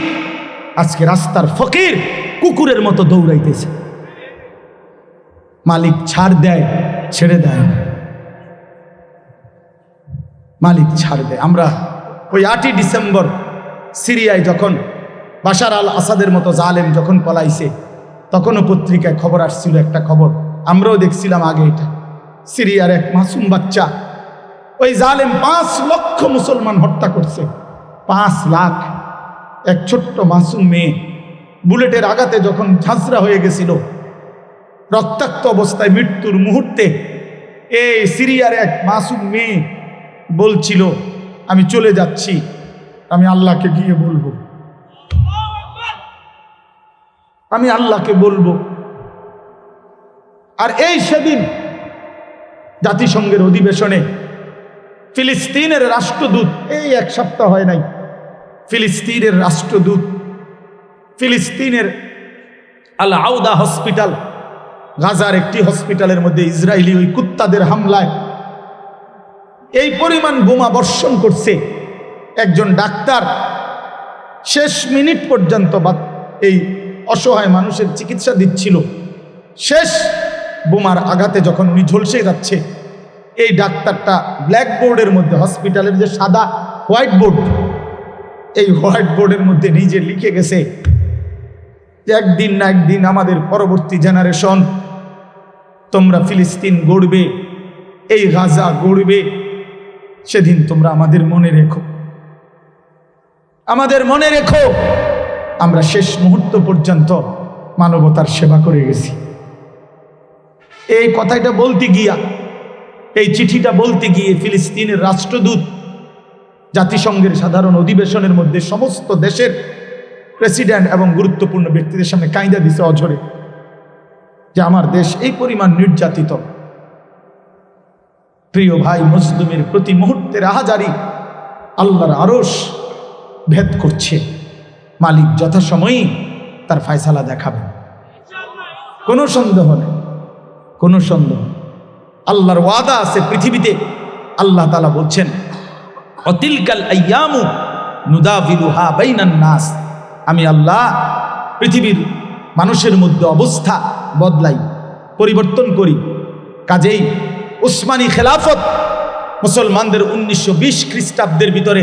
আজকে রাস্তার ফকির, কুকুরের মতো দৌড়াইতেছে। মালিক ছাড় দেয়, ছেড়ে দেয় না। মালিক ছাড় দেয়। আমরা ওই 8ই ডিসেম্বর সিরিয়ায় যখন বাশার আল আসাদের মতো জালেম যখন পলাইছে, তখনও পত্রিকায় খবর আসছিল, একটা খবর আমরাও দেখছিলাম আগে। এটা সিরিয়ার এক মাসুম বাচ্চা, ওই জালেম 5 লক্ষ মুসলমান হত্যা করছে। 5 লাখ। এক ছোট্ট মাসুম মেয়ে বুলেটের আঘাতে যখন ঝাঁঝরা হয়ে গেছিল, রক্তাক্ত অবস্থায় মৃত্যুর মুহূর্তে এই সিরিয়ার এক মাসুম মেয়ে বলছিল, আমি চলে যাচ্ছি, আমি আল্লাহকে গিয়ে বলবো, আমি আল্লাহকে বলবো। আর এই সেদিন জাতিসংঘের অধিবেশনে ফিলিস্তিনের রাষ্ট্রদূত, এই 1 সপ্তাহ হয় নাই, ফিলিস্তিনের রাষ্ট্রদূত ফিলিস্তিনের আল আউদা হসপিটাল, গাজার একটি হসপিটালের মধ্যে ইসরায়েলি ওই কুত্তাদের হামলায় এই পরিমাণ বোমা বর্ষণ করছে। একজন ডাক্তার শেষ মিনিট পর্যন্ত এই অসহায় মানুষের চিকিৎসা দিচ্ছিল। শেষ বোমার আঘাতে যখন উনি ঝলসে যাচ্ছে, এই ডাক্তারটা ব্ল্যাকবোর্ডের মধ্যে, হসপিটালের যে সাদা হোয়াইট বোর্ড, এই হোয়াইট বোর্ডের মধ্যে নিজে লিখে গেছে যে একদিন না একদিন আমাদের পরবর্তী জেনারেশন, তোমরা ফিলিস্তিন গড়বে, এই গাজা গড়বে, সেদিন তোমরা আমাদের মনে রেখো, আমাদের মনে রেখো আমরা শেষ মুহূর্ত পর্যন্ত মানবতার সেবা করে গেছি। এই কথাটা বলতে গিয়া, এই চিঠিটা বলতে গিয়ে ফিলিস্তিনের রাষ্ট্রদূত জাতিসংঘের সাধারণ অধিবেশনের মধ্যে সমস্ত দেশের প্রেসিডেন্ট এবং গুরুত্বপূর্ণ ব্যক্তিদের সামনে কাঁইদা দিছে অঝরে, যে আমার দেশ এই পরিমাণ নির্যাতিত। প্রিয় ভাই, মুসলিমের প্রতি মুহূর্তের আহাজারি আল্লাহর আরশ ভেদ করছে। মালিক যথাসময়ে তার ফায়সালা দেখাবেন, কোনো সন্দেহ নেই, কোনো সন্দেহ। আল্লাহর ওয়াদা আছে পৃথিবীতে। আল্লাহ তাআলা বলছেন, অতিলকাল আইয়ামু নুদাবিলুহা বাইনান নাস, আমি আল্লাহ পৃথিবীর মানুষের মধ্যে অবস্থা বদলাই, পরিবর্তন করি। কাজেই উসমানী খেলাফত মুসলমানদের 1920 খ্রিস্টাব্দের ভিতরে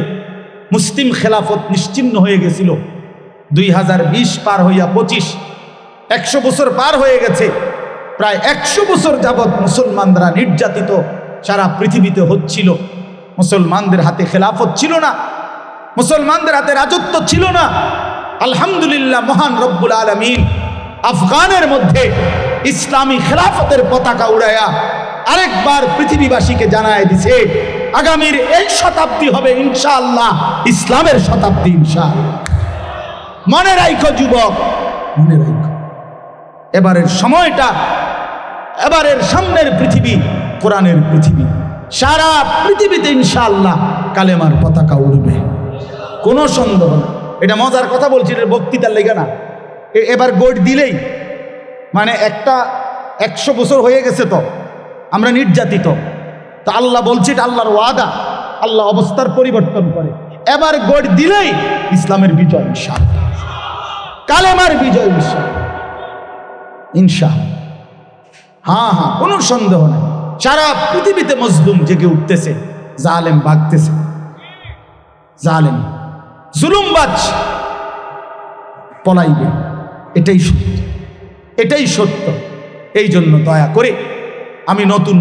মুসলিম খেলাফত নিশ্চিহ্ন হয়ে গেছিল। 2020 পার হইয়া 25, 100 বছর পার হয়ে গেছে। প্রায় 100 বছর যাবৎ মুসলমানরা নির্যাতিত সারা পৃথিবীতে হচ্ছিল। মুসলমানদের হাতে খেলাফত ছিল না, মুসলমানদের হাতে রাজত্ব ছিল না। আলহামদুলিল্লাহ, মহান রব্বুল আলামিন আফগানের মধ্যে ইসলামী খেলাফতের পতাকা উড়াইয়া আরেকবার পৃথিবীবাসীকে জানায় দিছে, আগামীর এই শতাব্দী হবে ইনশাআল্লাহ ইসলামের শতাব্দী। ইনশাআল্লাহ মনে রাখো যুবক, মনে রাখো, এবারের সময়টা, এবারের সামনের পৃথিবী কোরআনের পৃথিবী। সারা পৃথিবীতে ইনশাআল্লাহ কালেমার পতাকা উড়বে, কোনো সন্দেহ না। এটা মজার কথা বলছি, এটা বক্তৃতার লেগে না। এবার গোট দিলেই মানে 100 বছর হয়ে গেছে, তো আমরা নির্যাতিত, তো আল্লাহ বলছে এটা আল্লাহর ওয়াদা, আল্লাহ অবস্থার পরিবর্তন করে। এবার গোট দিলেই ইসলামের বিজয় ইনশাআল্লাহ, কালেমার বিজয় ইনশাআল্লাহ, ইনশাআল্লাহ। হ্যাঁ, কোনো সন্দেহ নেই। সারা পৃথিবীতে মজলুম জেগে উঠতেছে, জালেম ভাগতেছে, জালেম জুলুমবাজ পলাইবে। এটাই সত্য, এটাই সত্য। এই জন্য দয়া করে আমি নতুন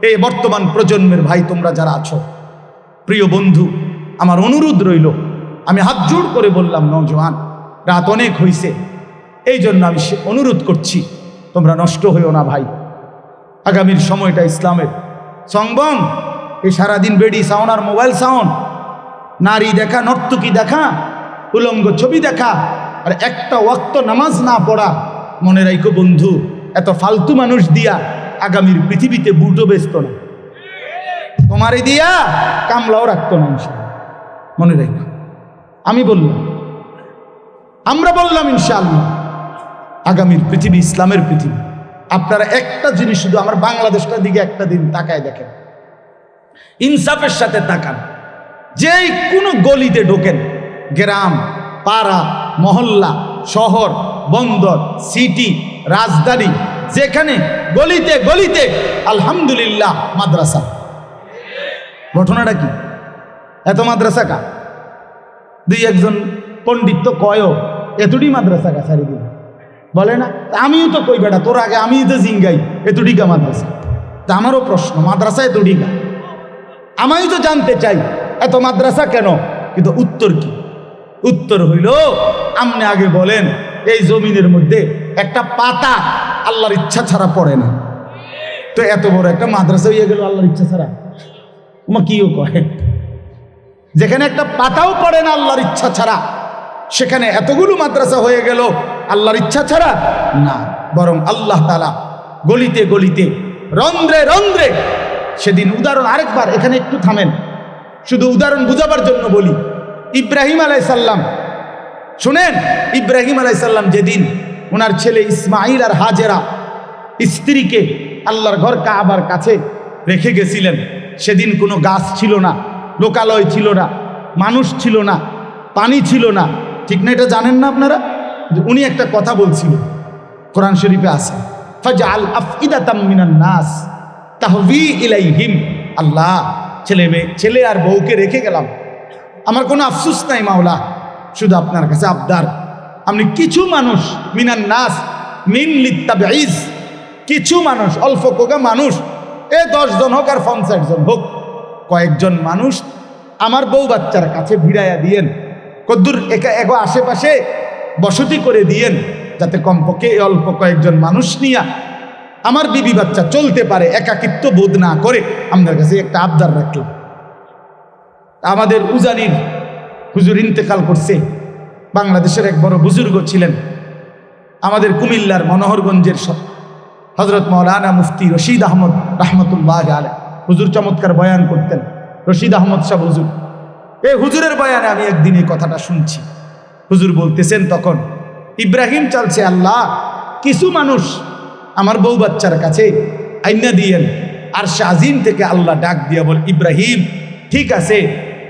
এই বর্তমান প্রজন্মের ভাই তোমরা যারা আছো, প্রিয় বন্ধু, আমার অনুরোধ রইল, আমি হাত জোড় করে বললাম, নওজোয়ান, রাত অনেক হয়েছে, এই জন্য আমি অনুরোধ করছি, তোমরা নষ্ট হইও না ভাই। আগামীর সময়টা ইসলামের। সংবম এই সারাদিন বেডি সাউন্ড আর মোবাইল সাউন্ড, নারী দেখা, নর্তকী দেখা, উলঙ্গ ছবি দেখা, আর একটা ওয়াক্ত নামাজ না পড়া। মনে রাখো বন্ধু, এত ফালতু মানুষ দিয়া আগামীর পৃথিবীতে বুটও বেচত না, তোমারে দিয়া কামলাও রাখতো না। মনে রাখো, আমি বললাম, আমরা বললাম, ইনশাআল্লাহ আগামীর পৃথিবী ইসলামের পৃথিবী। আপনারা একটা জিনিস শুধু আমার বাংলাদেশটার দিকে একটা দিন তাকায় দেখেন, ইনসাফের সাথে তাকান। যেই কোনো গলিতে ঢোকেন, গ্রাম, পাড়া, মহল্লা, শহর, বন্দর, সিটি, রাজধানী, যেখানে গলিতে গলিতে আলহামদুলিল্লাহ মাদ্রাসা। ঘটনাটা কি? এত মাদ্রাসা কা? দুই একজন পণ্ডিত তো কয় এতটি মাদ্রাসা কা চারিদিন, বলে না? আমিও তো কই বেটা, তোর আগে আমি তো জিঙ্গাই এতটি কা মাদ্রাসা। তা আমারও প্রশ্ন, মাদ্রাসা এতটি কা? আমিও তো জানতে চাই এত মাদ্রাসা কেন, কিন্তু উত্তর কি? উত্তর হইল, আপনি আগে বলেন এই জমিনের মধ্যে একটা পাতা আল্লাহর ইচ্ছা ছাড়া পড়ে না, তো এত বড় একটা মাদ্রাসা হইয়া গেল আল্লাহর ইচ্ছা ছাড়া? তোমার কিও কয়, যেখানে একটা পাতাও পড়ে না আল্লাহর ইচ্ছা ছাড়া, সেখানে এতগুলো মাদ্রাসা হয়ে গেল আল্লাহর ইচ্ছা ছাড়া না, বরং আল্লাহ তাআলা গলিতে গলিতে, রন্ধ্রে রন্ধ্রে। সেদিন উদাহরণ আরেকবার, এখানে একটু থামেন, শুধু উদাহরণ বুঝাবার জন্য বলি। ইব্রাহিম আলাইহিস সালাম, শুনেন, ইব্রাহিম আলাইহিস সালাম যেদিন ওনার ছেলে ইসমাইল আর হাজেরা স্ত্রীকে আল্লাহর ঘর কাবার কাছে রেখে গেছিলেন, সেদিন কোনো গাছ ছিল না, লোকালয় ছিল না, মানুষ ছিল না, পানি ছিল না, ঠিক না? এটা জানেন না আপনারা? উনি একটা কথা বলছিলেন, কোরআন শরীফে আছে, ফাজআল আফইদাতাম মিনান নাস তাহভি ইলাইহিম। আল্লাহ, ছেলে আর বউকে রেখে গেলাম, আমার কোনো আফসোস নাই মাওলা, শুধু আপনার কাছে আবদার, আপনি কিছু মানুষ, মিনান নাস মিন লিত্তাবিজ, কিছু মানুষ, অল্প কোগা মানুষ, 10 জন হোক আর 50 জন হোক, কয়েকজন মানুষ আমার বউ বাচ্চার কাছে ভিড়াইয়া দিয়েন, কদ্দুর এগো আশেপাশে বসতি করে দিয়েন, যাতে কমপক্ষে অল্প কয়েকজন মানুষ নিয়া আমার বিবি বাচ্চা চলতে পারে, একাকিত্ব বোধ না করে। আপনার কাছে একটা আবদার রাখলাম। আমাদের উজানির হুজুর ইন্তেকাল করছে, বাংলাদেশের এক বড় বুজুর্গ ছিলেন, আমাদের কুমিল্লার মনোহরগঞ্জের হজরত মাওলানা মুফতি রশিদ আহমদ রহমতুল্লাহ আলাইহি। হুজুর চমৎকার বয়ান করতেন, রশিদ আহমদ সাহেব হুজুর। এই হুজুরের বয়ানে আমি একদিন এই কথাটা শুনছি। হুজুর বলতেছেন, তখন ইব্রাহিম চালছে, আল্লাহ, কিছু মানুষ আমার বউ বাচ্চার কাছে আইনা দিয়েন। আর শাহিম থেকে আল্লাহ ডাক দিয়া বল, ইব্রাহিম, ঠিক আছে,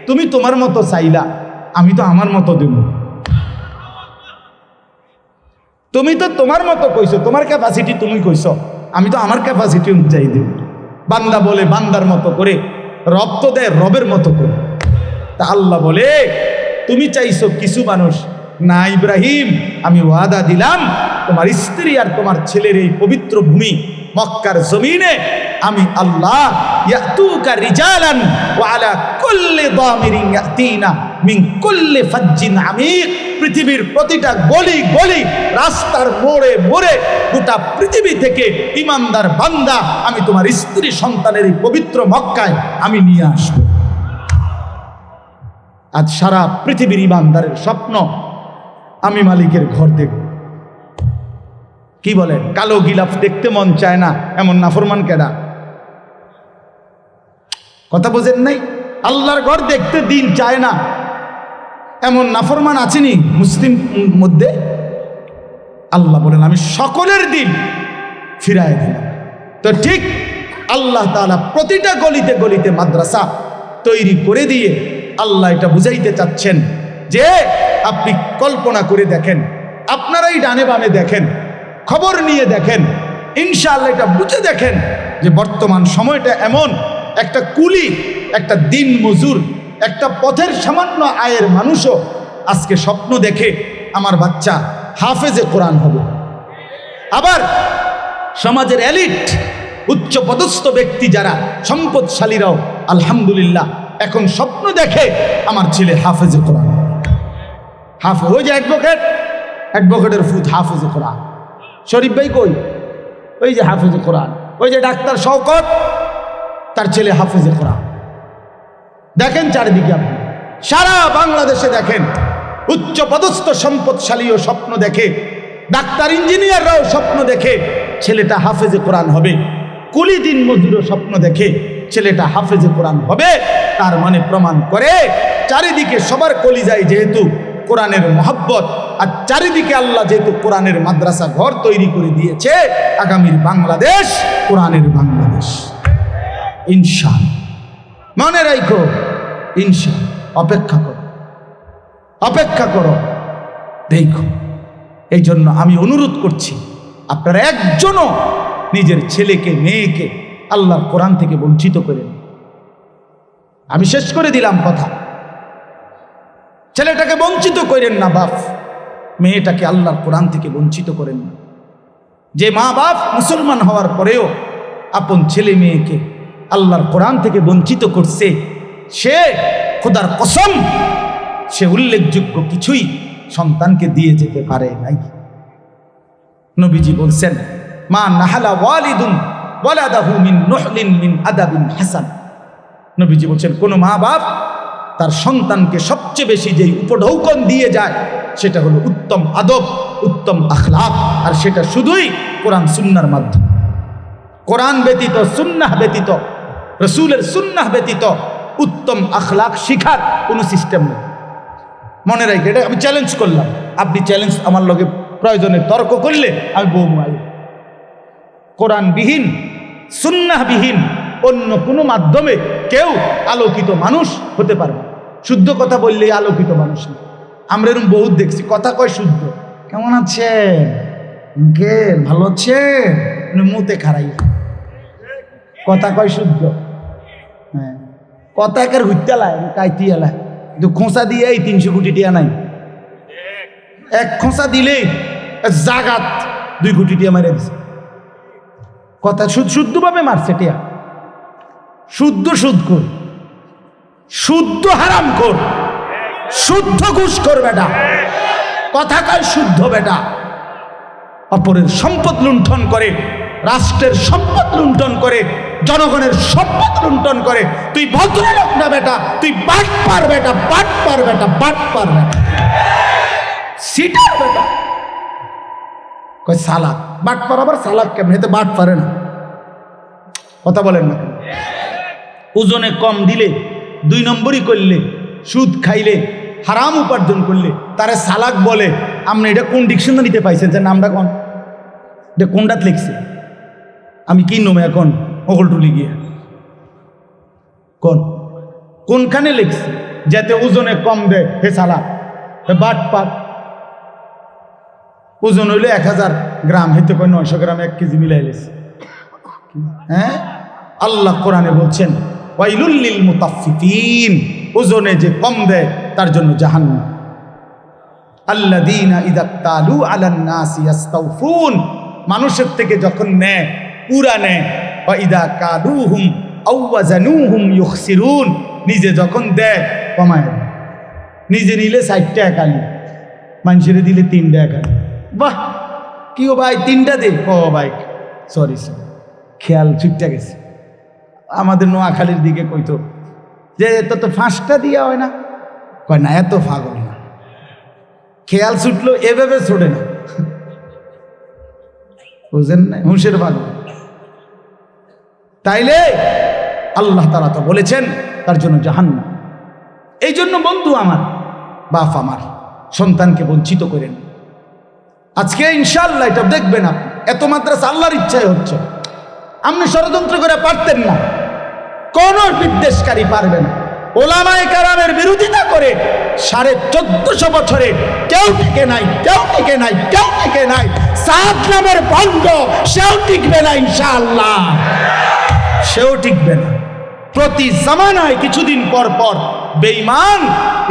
তুমি তোমার মতো চাইলা, আমি তো আমার মতো দেব। তুমি তো তোমার মতো কইছো, তোমার ক্যাপাসিটি তুমি কইছো, আমি তো আমার ক্যাপাসিটি অনুযায়ী দেব। বান্দা বলে বান্দার মতো করে, রব তো দেয় রবের মতো করে। তা আল্লাহ বলে, তুমি চাইছো কিছু মানুষ, না ইব্রাহিম, আমি ওয়াদা দিলাম তোমার স্ত্রী আর তোমার ছেলের এই পবিত্র ভূমি মক্কার জমিনে আমি আল্লাহ ইয়াতুকা রিজালান ওয়া আলা কুল্লি দামিরিন ইয়াতিনা মিন কুল্লি ফাজ্জিন আমিক। পৃথিবীর প্রতিটা গলি গলি, রাস্তার মোড়ে মোড়ে, গোটা পৃথিবী থেকে ইমানদার বান্দা আমি তোমার স্ত্রী সন্তানের এই পবিত্র মক্কায় আমি নিয়ে আসব। আজ সারা পৃথিবীর ইমানদারের স্বপ্ন, আমি মালিকের ঘর দেখব। কি বলেন? কালো গিলাফ দেখতে মন চায় না, এমন নাফরমান কেডা? কথা বোঝেন নাই? আল্লাহর ঘর দেখতে দিন চায় না, এমন নাফরমান আছেনি মুসলিম মধ্যে? আল্লাহ বলেন, আমি সকলের দিন ফিরায় দিলাম। তো ঠিক আল্লাহ তাআলা প্রতিটা গলিতে গলিতে মাদ্রাসা তৈরি করে দিয়ে আল্লাহ এটা বুঝাইতে চাচ্ছেন যে আপনি কল্পনা করে দেখেন, আপনারাই ডানে বামে দেখেন, খবর নিয়ে দেখেন, ইনশাআল্লাহ এটা বুঝে দেখেন যে বর্তমান সময়টা এমন, একটা কুলি, একটা দিন মজুর, একটা পথের সামান্য আয়ের মানুষও আজকে স্বপ্ন দেখে আমার বাচ্চা হাফেজে কোরআন হবে। আবার সমাজের এলিট, উচ্চ পদস্থ ব্যক্তি যারা, সম্পদশালীরাও আলহামদুলিল্লাহ এখন স্বপ্ন দেখে আমার ছেলে হাফেজে কোরআন। হাফেজ, ওই যে অ্যাডভোকেটের ফুট হাফেজে কোরআন। শরীফ ভাই কই? ওই যে হাফেজে কোরআন। ওই যে ডাক্তার শওকত, তার ছেলে হাফেজে কোরআন। দেখেন চারিদিকে, আপনি সারা বাংলাদেশে দেখেন, উচ্চ পদস্থ সম্পদশালীও স্বপ্ন দেখে, ডাক্তার ইঞ্জিনিয়াররাও স্বপ্ন দেখে ছেলেটা হাফেজে কোরআন হবে, কুলি দিন মজুরও স্বপ্ন দেখে ছেলেটা হাফেজে কোরআন হবে। তার মানে প্রমাণ করে চারিদিকে সবার কলিজায় যেহেতু কোরআনের মহব্বত, আর চারিদিকে আল্লাহ যেহেতু কোরআনের মাদ্রাসা ঘর তৈরি করে দিয়েছে, আগামীর বাংলাদেশ কোরআনের বাংলাদেশ ইনশাআল্লাহ। মনে রাখো, ইনশাআল্লাহ। অপেক্ষা করো, অপেক্ষা করো, দেখো এই জন্য আমি অনুরোধ করছি, আপনারা একজনও নিজের ছেলেকে মেয়েকে আল্লাহর কোরআন থেকে বঞ্চিত করেন। আমি শেষ করে দিলাম কথা, ছেলেটাকে বঞ্চিত করেন না বাপ, মেয়েটাকে আল্লাহর কোরআন থেকে বঞ্চিত করেন না। যে মা বাপ মুসলমান হওয়ার পরেও আপন ছেলে মেয়েকে আল্লাহর কোরআন থেকে বঞ্চিত করছে, সে খোদার কসম সে উল্লেখযোগ্য কিছুই সন্তানকে দিয়ে যেতে পারে নাই। নবীজি বলছেন, মা নাহালা ওয়ালিদুন ওয়ালাদাহু মিন নুহলিন মিন আদাবিন হাসান। নবীজি বলছেন, কোনো মা বাপ তার সন্তানকে সবচেয়ে বেশি যেই উপঢৌকন দিয়ে যায় সেটা হলো উত্তম আদব, উত্তম আখলাক, আর সেটা শুধুই কোরআন সুন্নাহর মাধ্যমে। কোরআন ব্যতীত, সুন্নাহ ব্যতীত, রসুলের সুন্নাহ ব্যতীত উত্তম আখলাক শিখার কোনো সিস্টেম নেই। মনে রাখি, এটা আমি চ্যালেঞ্জ করলাম। আপনি চ্যালেঞ্জ আমার লগে প্রয়োজনে তর্ক করলে আমি বৌমাই। কোরআনবিহীন, সুন্নাহবিহীন অন্য কোনো মাধ্যমে কেউ আলোকিত মানুষ হতে পারবে। শুদ্ধ কথা বললেই আলোকিত মানুষ না। আমরা এরকম বহুত দেখছি, কথা কয় শুদ্ধ, কেমন আছেন আঙ্কেল, ভালো আছেন, মুতে খারাই, কথা কয় শুদ্ধ। হ্যাঁ, কথা একের হুইতালায় কাইতি এলায়, কিন্তু খোঁচা দিয়ে এই 300 কোটি টিয়া নাই। এক খোঁচা দিলেই জাগাত 2 কোটি টিয়া মারে দিছে। কথা শুদ্ধভাবে মারছে টিয়া, শুদ্ধ সুদ কর, শুদ্ধ হারাম কর, শুদ্ধ ঘুষ কর বেটা, কথা কয় শুদ্ধ বেটা। অপরের সম্পদ লুণ্ঠন করে, রাষ্ট্রের সম্পদ লুণ্ঠন করে, জনগণের সম্পদ লুণ্ঠন করে। তুই ভদ্রলোক না বেটা, তুই বাটপার বেটা, বাটপার বেটা, বাটপার বেটা, সিটার বেটা। কয় সালাক, বাটপার আবার সালাক কেমন? এতে বাট পারে না, কথা বলেন না। ওজনে কম দিলে, 2 নম্বরই করলে, সুদ খাইলে, হারাম উপার্জন করলে তারে সালাক বলে। আপনি এটা কোন ডিকশনারিতে পাইছেন? যে নামটা কোন, এটা কোনটাত লিখছে? আমি কি নমে এখন অগলটুলি গিয়ে কোনখানে লিখছে যাতে ওজনে কম দেয় হে সালাক? বাট পাট। ওজন হইলে 1000 গ্রাম, হেতে কয় 900 গ্রাম 1 কেজি মিলাই লেছে। হ্যাঁ, আল্লাহ কোরআনে বলছেন, ওয়াইলুল লিল মুতাফফিফিন, ওজনে যে কম দেয় তার জন্য জাহান্নাম। আল্লাযীনা ইযা তালু আলান নাসি ইস্তাউফুন, মানুষের থেকে যখন নেয় পুরা নেয়। ওয়া ইযা কালুহুম আও ওয়াজানুহুম ইউখসিরুন, নিজে যখন দেয় কমায় দেয়। নিজে নিলে 60 টাকা কালি, মানুষের দিলে 3 টাকা কালি। বাহ, কি ও ভাই 3টা দে? ও ভাই সরি, খেয়াল ছুটটা গেছে। আমাদের নোয়াখালীর দিকে কইতো যে তো 5টা দিয়া হয় না, কয় না, এত পাগল না, খেয়াল ছুটলো এভাবে ছোটে না, বুঝেন না, হুঁশের পাগল। তাইলে আল্লাহ তাআলা তো বলেছেন তার জন্য জাহান্নাম। এই জন্য বন্ধু আমার, বাপ আমার, সন্তানকে বঞ্চিত করেন। আজকে ইনশাআল্লাহ এটা দেখবেন আপনি, এত মাদ্রাসা আল্লাহর ইচ্ছায় হচ্ছে। আপনি ষড়যন্ত্র করে পারতেন না, কোন বিদ্বেষকারী পারবে না। ওলামায়ে কেরামের বিরোধিতা করে 1450 বছরে কেউ টিকে নাই, কেউ টিকে নাই, কেউ টিকে নাই। সাদ নামের ভণ্ড, সেও টিকবে না ইনশাআল্লাহ, সেও টিকবে না। প্রতি জামানায় কিছুদিন পর পর বেঈমান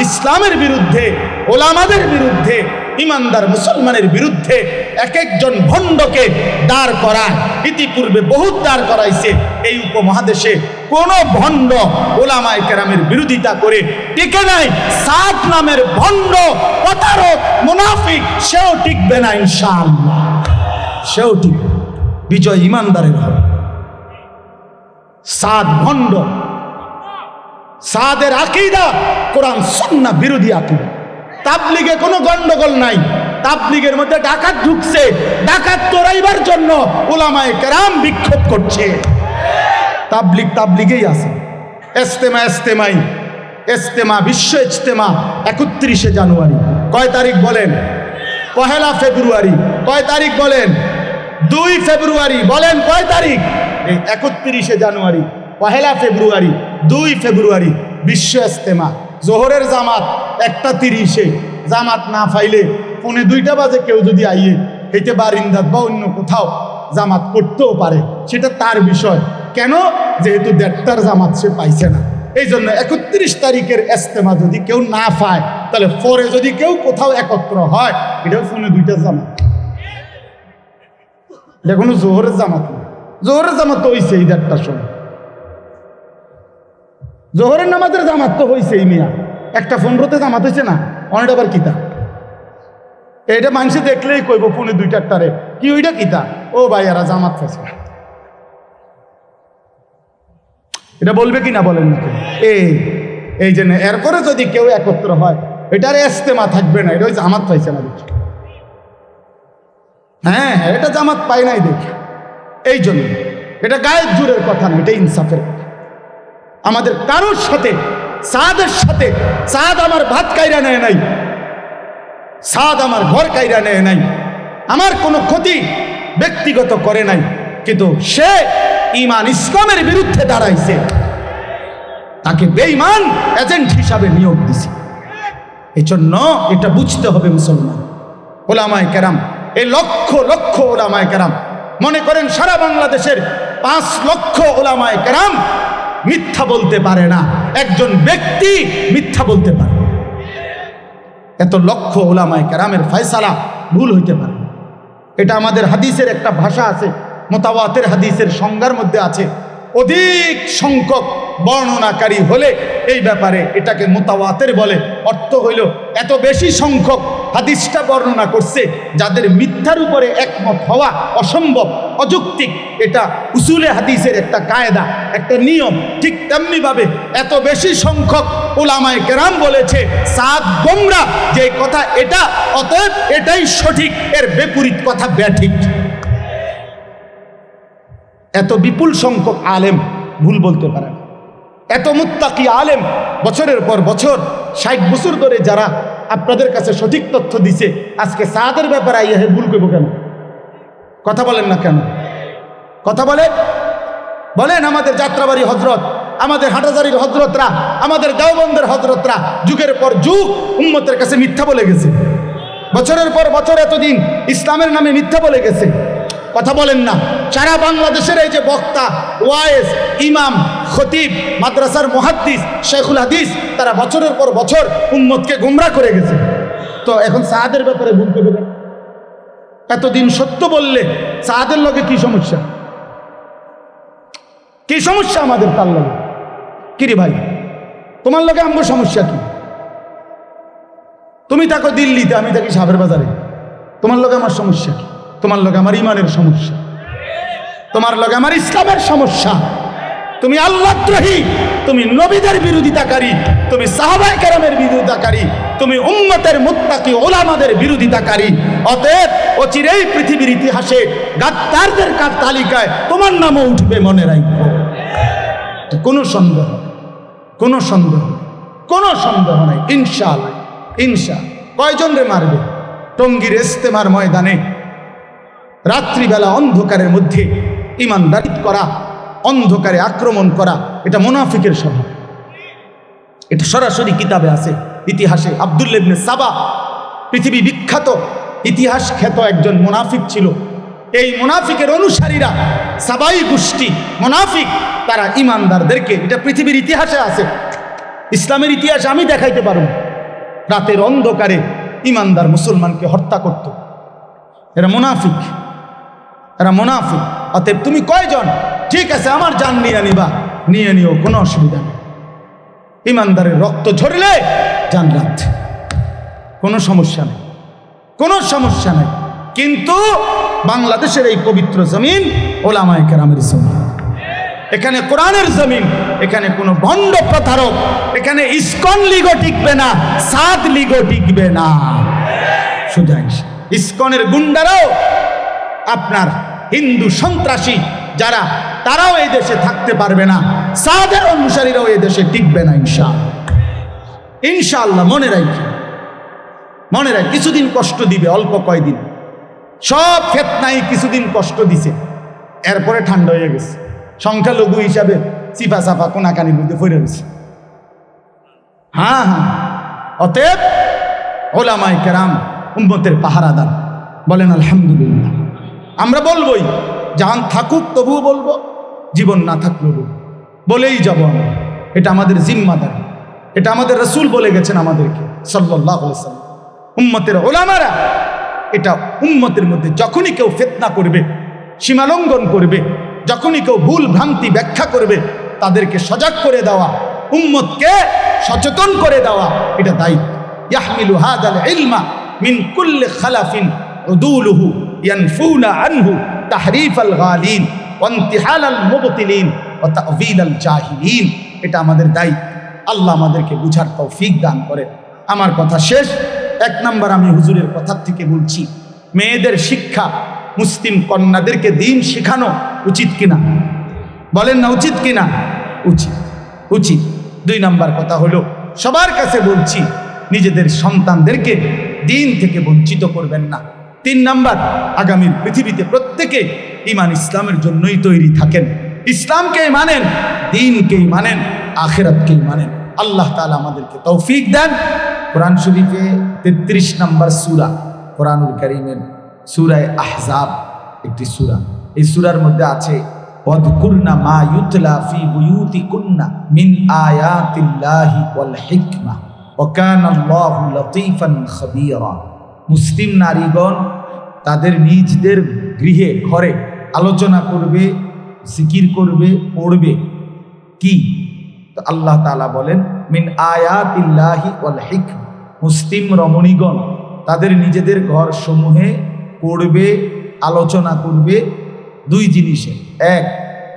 ইসলামের বিরুদ্ধে, ওলামাদের বিরুদ্ধে, ইমানদার মুসলমানের বিরুদ্ধে এক একজন ভণ্ডকে দাঁড় করায়। ইতিপূর্বে বহুত দাঁড় করাইছে। এই উপমহাদেশে কোন ভণ্ড ওলামায়ে কেরামের বিরোধিতা করে টিকে নাই। সাদ নামের ভণ্ড, প্রতারক, মুনাফিক, সেও টিকবে না ইনশাআল্লাহ, সেও টিকবে। বিজয় ইমানদারের হবে। সাদ ভণ্ড, সাদের আকীদা কোরআন সুন্নাহ বিরোধী আকীদা। তাবলীগে কোনো গন্ডগোল নাই। তাবলীগের মধ্যে ডাকাত ঢুকছে, ডাকাত তোরাইবার জন্য উলামায়ে কেরাম বিক্ষোভ করছে। তাবলীগেই আছে। ইজতেমা, বিশ্ব ইজতেমা 31শে জানুয়ারি। কয় তারিখ বলেন? 1 ফেব্রুয়ারি। কয় তারিখ বলেন? 2 ফেব্রুয়ারি। বলেন কয় তারিখ? 31শে জানুয়ারি, 1 ফেব্রুয়ারি, 2 ফেব্রুয়ারি বিশ্ব ইজতেমা। জোহরের জামাত 1টা 30-এ, জামাত না পাইলে 2:45 বাজে কেউ যদি আইয়ে এইতে বারিন্দাত বা অন্য কোথাও জামাত করতেও পারে, সেটা তার বিষয়। কেন? যেহেতু 1:30টার জামাত সে পাইছে না, এই জন্য 31 তারিখের ইজতেমা যদি কেউ না পায়, তাহলে পরে যদি কেউ কোথাও একত্র হয়, এটা 2:45টার জামাত, এটা কোনো জোহরের জামাত না। জোহরের জামাত তো হয়েছে এই 1:30টার সময়, জোহরের নামাজের জামাত তো হয়েছে এই মিয়া 1:15তে জামাত হয়েছে না, অনেক আবার কিতা এটা মানুষে দেখলেই কইব 2:45টারে কি ওইটা কিতা, ও ভাই এরা জামাত পাইছে না, এটা বলবে কি না বলেন না? এই জন্য এরপরে যদি কেউ একত্র হয়, এটার ইজতেমা থাকবে না, এটা ওই জামাত পাইছে না দেখি। হ্যাঁ, এটা জামাত পাই নাই দেখি। এই জন্য এটা গায়ের জোরের কথা না, এটা ইনসাফের কথা। আমাদের কারোর সাথে, সাদের সাথে, সাদ আমার ভাত কাইরা নেয় নাই, সাদ আমার ঘর কাইরা নেয় নাই, আমার কোনো ক্ষতি ব্যক্তিগত করে নাই, কিন্তু সে ঈমান ইসলামের বিরুদ্ধে দাঁড়াইছে, তাকে বেঈমান এজেন্ট হিসাবে নিয়োগ দিছে। এই জন্য এটা বুঝতে হবে মুসলমান। ওলামায়ে কেরাম, এই লক্ষ লক্ষ ওলামায়ে কেরাম, মনে করেন সারা বাংলাদেশের 5 লক্ষ ওলামায়ে কেরাম মিথ্যা বলতে পারে না, একজন ব্যক্তি মিথ্যা বলতে পারে। এত লক্ষ ওলামায়ে কেরামের ফয়সালা ভুল হইতে পারে। এটা আমাদের হাদিসের একটা ভাষা আছে, মুতাওয়াতির হাদিসের সংজ্ঞার মধ্যে আছে, অধিক সংখ্যক বর্ণনাকারী হলে এই ব্যাপারে এটাকে মুতাওয়াতির বলে। অর্থ হইল এত বেশি সংখ্যক হাদিসটা বর্ণনা করছে, যাদের মিথ্যার উপরে একমত হওয়া অসম্ভব, অযৌক্তিক। এটা উসুলে হাদিসের একটা কায়দা, একটা নিয়ম। ঠিক তেমনি ভাবে এত বেশি সংখ্যক উলামায়ে কেরাম বলেছে সাদ গোমরা, যে কথা এটা, অতএব এটাই সঠিক, এর বিপরীত কথা ব্যাঠিক। এত বিপুল সংখ্যক আলেম ভুল বলতে পারে না। এত মুত্তাকি আলেম বছরের পর বছর 60 বছর ধরে যারা আপনাদের কাছে সঠিক তথ্য দিছে, আজকে সাদের ব্যাপারে আইয়া ভুল করবো কেন? কথা বলেন না কেন? কথা বলেন। আমাদের যাত্রাবাড়ি হজরত, আমাদের হাটাজারির হজরতরা, আমাদের দেওবন্দের হজরতরা যুগের পর যুগ উম্মতের কাছে মিথ্যা বলে গেছে, বছরের পর বছর এতদিন ইসলামের নামে মিথ্যা বলে গেছে। কথা বলেন না। সারা বাংলাদেশের এই যে বক্তা, ওয়াইজ, ইমাম, খতিব, মাদ্রাসার মুহাদ্দিস, শেখুল হাদিস, তারা বছরের পর বছর উম্মতকে গুমরাহ করে গেছে। তো এখন সাদের ব্যাপারে ভুল করবে না? এতদিন সত্য বললে সাদের লগে কি সমস্যা? কি সমস্যা আমাদের তার লগে? কিরে ভাই, তোমার লগে আমার সমস্যা কি? তুমি থাকো দিল্লিতে, আমি থাকি সাবের বাজারে, তোমার লগে আমার সমস্যা কি? তোমার লগে আমার ইমানের সমস্যা, তোমার লগে আমার ইসলামের সমস্যা। তুমি আল্লাহদ্রোহী, তুমি নবীদের বিরোধিতাকারী, তুমি সাহাবায়ে কেরামের বিরোধিতাকারী, তুমি উম্মতের মুত্তাকি ওলামাদের বিরোধিতাকারী। অতএব অচিরেই পৃথিবীর ইতিহাসে গাদ্দারদের তালিকায় তোমার নামও উঠবে, মনে রাখো। কোনো সন্দেহ, কোনো সন্দেহ, কোনো সন্দেহ নাই। ইনশাআল্লাহ, ইনশাআল্লাহ। কয়জন রে মারবে? টঙ্গীর ইজতেমার ময়দানে রাত্রিবেলা অন্ধকারের মধ্যে ঈমানদারিত করা, অন্ধকারে আক্রমণ করা, এটা মুনাফিকের স্বভাব। এটা সরাসরি কিতাবে আছে, ইতিহাসে। আব্দুল্লাহ ইবনে সাবা পৃথিবী বিখ্যাত ইতিহাস খ্যাত একজন মুনাফিক ছিল। এই মুনাফিকের অনুসারীরা, সাবাই গোষ্ঠী মুনাফিক, তারা ঈমানদারদেরকে, এটা পৃথিবীর ইতিহাসে আছে, ইসলামের ইতিহাসে আমি দেখাইতে পারব, রাতের অন্ধকারে ঈমানদার মুসলমানকে হত্যা করত। এরা মুনাফিক, এরা মুনাফিক। অতএব তুমি কয়জন? ঠিক আছে, আমার জান নিয়ে নিবা, নিয়ে নিও, কোনো অসুবিধা নেই। ঈমানদারের রক্ত ঝরলে জান্নাত, কোনো সমস্যা নেই, কোনো সমস্যা নেই। কিন্তু বাংলাদেশের এই পবিত্র জমিন ওলামায়ে কেরামের জমিন, এখানে কোরআনের জমিন, এখানে কোনো ভণ্ড প্রতারক, এখানে ইসকন লীগও টিকবে না, সাদ লীগও টিকবে না। শুধু ইসকনের গুন্ডারাও, আপনার হিন্দু সন্ত্রাসী যারা, তারাও এই দেশে থাকতে পারবে না, সাদের অনুসারীরাও এই দেশে টিকবে না। ইনশাআল্লাহ, ইনশাআল্লাহ। মনে রাখি, মনে রাখ, কিছুদিন কষ্ট দিবে, অল্প কয়দিন, সব ফেতনাই কিছুদিন কষ্ট দিছে, এরপরে ঠান্ডা হয়ে গেছে। সংখ্যালঘু হিসাবে চিপা চাপা কোনাকানির মধ্যে পড়ে গেছে। হ্যাঁ হ্যাঁ। অতএব ওলামায়ে কেরাম, উম্মতের পাহারাদার। বলেন আলহামদুলিল্লাহ। আমরা বলবোই, জান থাকুক তবুও বলবো, জীবন না থাকলেও বলবো, বলেই যাব আমরা। এটা আমাদের জিম্মাদারি, এটা আমাদের রাসূল বলে গেছেন আমাদেরকে সাল্লাল্লাহু আলাইহি ওয়াসাল্লাম। উম্মতের উলামারা এটা উম্মতের মধ্যে যখনই কেউ ফিতনা করবে, সীমালঙ্ঘন করবে, যখনই কেউ ভুল ভ্রান্তি ব্যাখ্যা করবে, তাদেরকে সজাগ করে দেওয়া, উম্মতকে সচেতন করে দেওয়া, এটা দায়িত্ব। ইয়াহমিলু হাযাল ইলমা মিন কুল্লি খালাফিন উদুলুহু ইয়ানফুনা আনহু তাহরিফাল গালিন ওয়া ইনতিহালাল মুবতিলিন ওয়া তা'যীলাল জাহিলিন। এটা আমাদের দায়িত্ব। আল্লাহ আমাদেরকে বুঝার তৌফিক দান করে। আমার কথা শেষ। 1 নাম্বার আমি হুজুরের কথা থেকে বলছি, মেয়েদের শিক্ষা, মুসলিম কন্যাদেরকে দ্বীন শেখানো উচিত কিনা? বলেন না উচিত কিনা? উচিত, উচিত। 2 নাম্বার কথা হলো, সবার কাছে বলছি, নিজেদের সন্তানদেরকে দ্বীন থেকে বঞ্চিত করবেন না। 3 নাম্বার, আগামীর পৃথিবীতে প্রত্যেকে ঈমান ইসলামের জন্যই তৈরি থাকেন। ইসলামকেই মানেন, দ্বীনকেই মানেন, আখিরাতকেই মানেন। আল্লাহ তাআলা আমাদেরকে তৌফিক দেন। কোরআন শরীফে 33 নম্বর সূরা, কোরআনুল কারীমের সূরা আহজাব একটি সূরা। এই সূরার মধ্যে আছে ওয়াযকুরনা মা ইউতলা ফি বুয়ুতিকুন্না মিন আয়াতিল্লাহি ওয়াল হিকমা ওয়া কানাল্লাহু লতীফান খাবীরা। মুসলিম নারীগণ তাদের নিজদের গৃহে ঘরে আলোচনা করবে, জিকির করবে, পড়বে কি? তো আল্লাহ তাআলা বলেন মিন আয়াতিল্লাহি ওয়াল হিকমা। মুসলিম রমণীগণ তাদের নিজেদের ঘর সমূহে পড়বে, আলোচনা করবে 2 জিনিসে। 1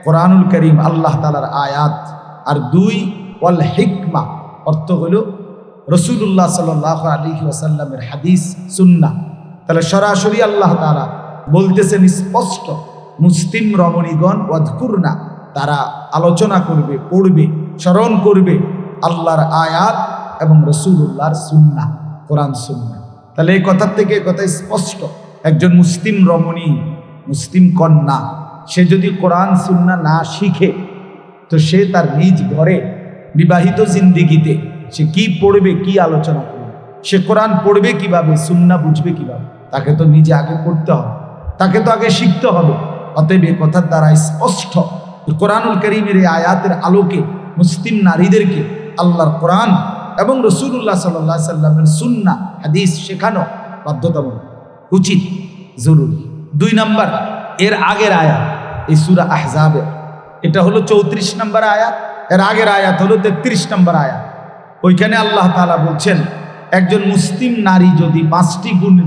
কোরআনুল কারীম আল্লাহ তাআলার আয়াত, আর 2 ওয়াল হিকমা অর্থ হলো রাসূলুল্লাহ সাল্লাল্লাহু আলাইহি ওয়াসাল্লামের হাদিস সুন্নাহ। তাহলে সরাসরি আল্লাহ তাআলা বলতেছেন স্পষ্ট, মুসলিম রমণীগণ ওয়াযকুরনা, তারা আলোচনা করবে, পড়বে, স্মরণ করবে আল্লাহর আয়াত এবং রাসূলুল্লাহর সুন্নাহ, কোরআন সুন্নাহ। তাহলে এই কথার থেকে কথা স্পষ্ট, একজন মুসলিম রমণী, মুসলিম কন্যা, সে যদি কোরআন সুন্নাহ না শিখে, তো সে তার নিজ ঘরে বিবাহিত জিন্দেগিতে সে কি পড়বে, কি আলোচনা করবে? সে কোরআন পড়বে কিভাবে, সুন্নাহ বুঝবে কিভাবে? তাকে তো নিজে আগে পড়তে হবে, তাকে তো আগে শিখতে হবে। অতএব এই কথার দ্বারা স্পষ্ট, কোরআনুল কারীমের এই আয়াতের আলোকে মুসলিম নারীদেরকে আল্লাহর কোরআন এবং রাসূলুল্লাহ সাল্লাল্লাহু আলাইহি সাল্লামের সুন্নাহ হাদিস শেখানো বাধ্যতামূলক, উচিত, জরুরি। 2 নাম্বার, এর আগের আয়াত এই সূরা আহজাবের, এটা হলো 34 নম্বর আয়াত। এর আগের আয়াত হলো 33 নম্বর আয়াত। ওইখানে আল্লাহ তাআলা বলছেন, একজন মুসলিম নারী যদি 5টি গুণ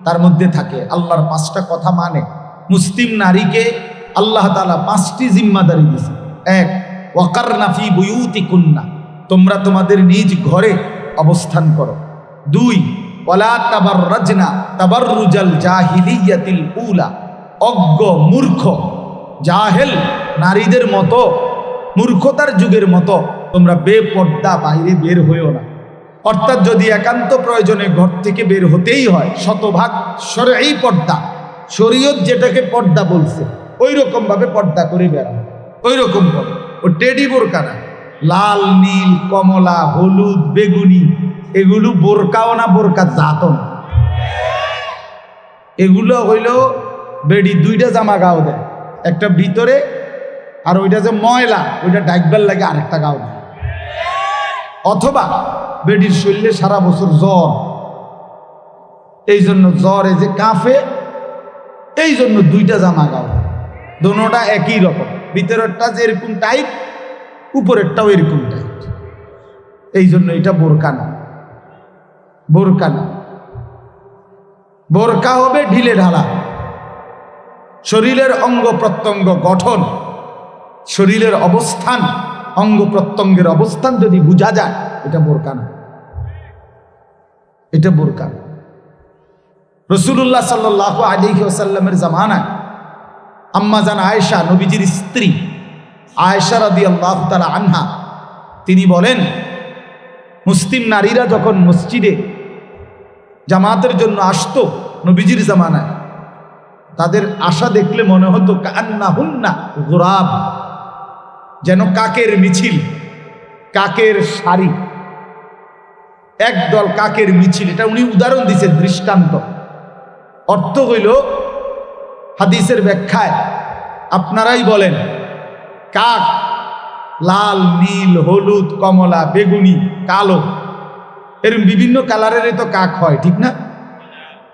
তার মধ্যে থাকে, আল্লাহর 5টা কথা মানে, মুসলিম নারীকে আল্লাহ তাআলা 5টি জিম্মাদারি দিয়েছে। 1 ওয়াকারনা ফি বুয়ুতিকুন্না, তোমরা তোমাদের নিজ ঘরে অবস্থান করো। 2 ওয়ালা তাবাররাজনা তাবাররুজাল জাহিলিয়াতিল উলা, অজ্ঞ মূর্খ জাহেল নারীদের মতো, মূর্খতার যুগের মতো তোমরা বেপর্দা বাইরে বের হইও না। অর্থাৎ যদি একান্ত প্রয়োজনে ঘর থেকে বের হতেই হয়, শতভাগ শরঈ পর্দা, শরীয়ত যেটাকে পর্দা বলছে ওই রকম ভাবে পর্দা করে বেড়াও, ওই রকম করে। ও টেডি বোরকা না, লাল, নীল, কমলা, হলুদ, বেগুনি, এগুলো বোরকাও না, বোরকা জাতও না। এগুলো হইল বেডি 2টা জামা গাও দেয়, একটা ভিতরে, আর ওইটা যে ময়লা ওইটা ডাকবার লাগে আরেকটা গাও দেয়। অথবা বেডির শরীরে সারা বছর জ্বর, এই জন্য জ্বরে যে কাঁপে, এই জন্য 2টা জামা গাও দেয়। দোনোটা একই রকম, ভিতরেরটা যে এরকম টাইট, উপরেরটাও এরকম টাইট, এই জন্য এটা বোরকা না, বোরকা না। বোরকা হবে ঢিলে ঢালা, শরীরের অঙ্গ প্রত্যঙ্গ গঠন, শরীরের অবস্থান, অঙ্গ প্রত্যঙ্গের অবস্থান যদি বোঝা যায়, এটা বোরকা না, এটা বোরকা। রাসূলুল্লাহ সাল্লাল্লাহু আলাইহি ওয়াসাল্লামের জামানায় আম্মা জান আয়েশা, নবীজির স্ত্রী আয়েশা রাদিয়াল্লাহু তাআলা আনহা, তিনি বলেন, মুসলিম নারীরা যখন মসজিদে জামাতের জন্য আসতো নবীজির জামানায়, তাদের আশা দেখলে মনে হতো কান্নাহুন্না গুরাব, যেন কাকের মিছিল, কাকের সারি। একদল কাকের মিছিল, এটা উনি উদাহরণ দিচ্ছেন, দৃষ্টান্ত। অর্থ হইল হাদিসের ব্যাখ্যায় আপনারাই বলেন, কাক লাল, নীল, হলুদ, কমলা, বেগুনি, কালো, এরকম বিভিন্ন কালারের তো কাক হয়, ঠিক না?